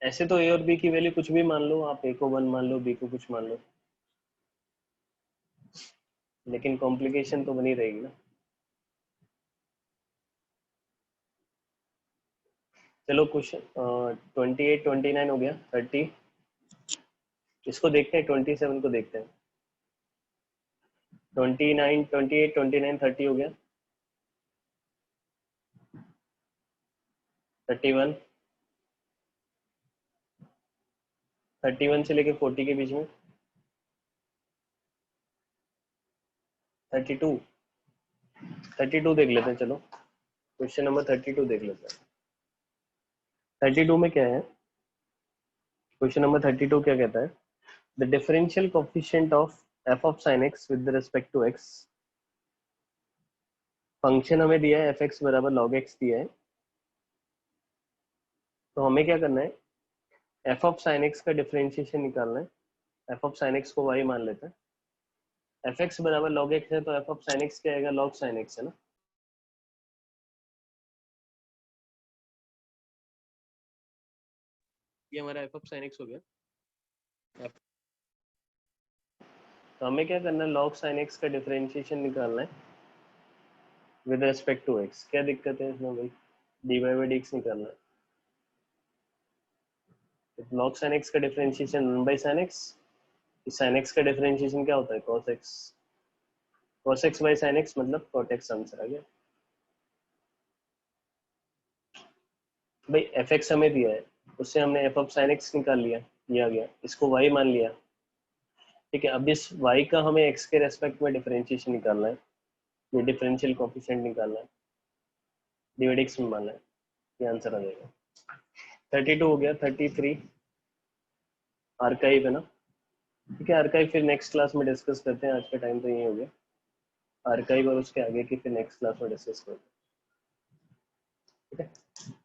ऐसे तो ए और बी की वैल्यू कुछ भी मान लो, आप ए को 1 मान लो, बी को कुछ मान लो, लेकिन कॉम्प्लिकेशन तो बनी रहेगी ना। चलो क्वेश्चन 28, 29 हो गया, 30, इसको देखते हैं, 27 को देखते हैं। 29, 28, 29, 30 हो गया, 31, 31 से लेके 40 के बीच में 32, 32 देख लेते हैं। चलो क्वेश्चन नंबर 32 देख लेते हैं। 32 में क्या है, क्वेश्चन नंबर 32 क्या कहता है, the differential coefficient of f of sin x with respect to x। Function हमें दिया है f(x) बराबर log x दिया है, तो हमें क्या करना है, f ऑफ sin x का डिफरेंशिएशन निकालना है। f ऑफ sin x को y मान लेते हैं, f(x) बराबर log x है, तो f ऑफ sin x क्या आएगा, log sin x है ना। ये हमारा f ऑफ sin x हो गया। तो हमें क्या करना है, log sin x का डिफरेंशिएशन निकालना है विद रिस्पेक्ट टू x। क्या दिक्कत है इसमें भाई, dy/dx निकालना है। तो log sin x का differentiation 1 by sin x sin x का डिफरेंशिएशन क्या होता है, cos x by sin x मतलब cot x आंसर आ गया भाई। fx हमें दिया है, उससे हमने f of sin x निकाल लिया, ये आ गया, इसको y मान लिया, ठीक है। अब इस y का हमें x के रेस्पेक्ट में डिफरेंशिएशन निकालना है, ये डिफरेंशियल कोफिशिएंट निकालना है, डिवाइड x में मानना है, ये आंसर आ जाएगा। 32 हो गया। 33 आर्काइव है ना, ठीक है। आर्काइव फिर नेक्स्ट क्लास में डिस्कस करते हैं, आज का टाइम तो यही हो गया। आर्काइव और उसके आगे की फिर नेक्स्ट क्लास में डिस्कस करते हैं, ठीक है।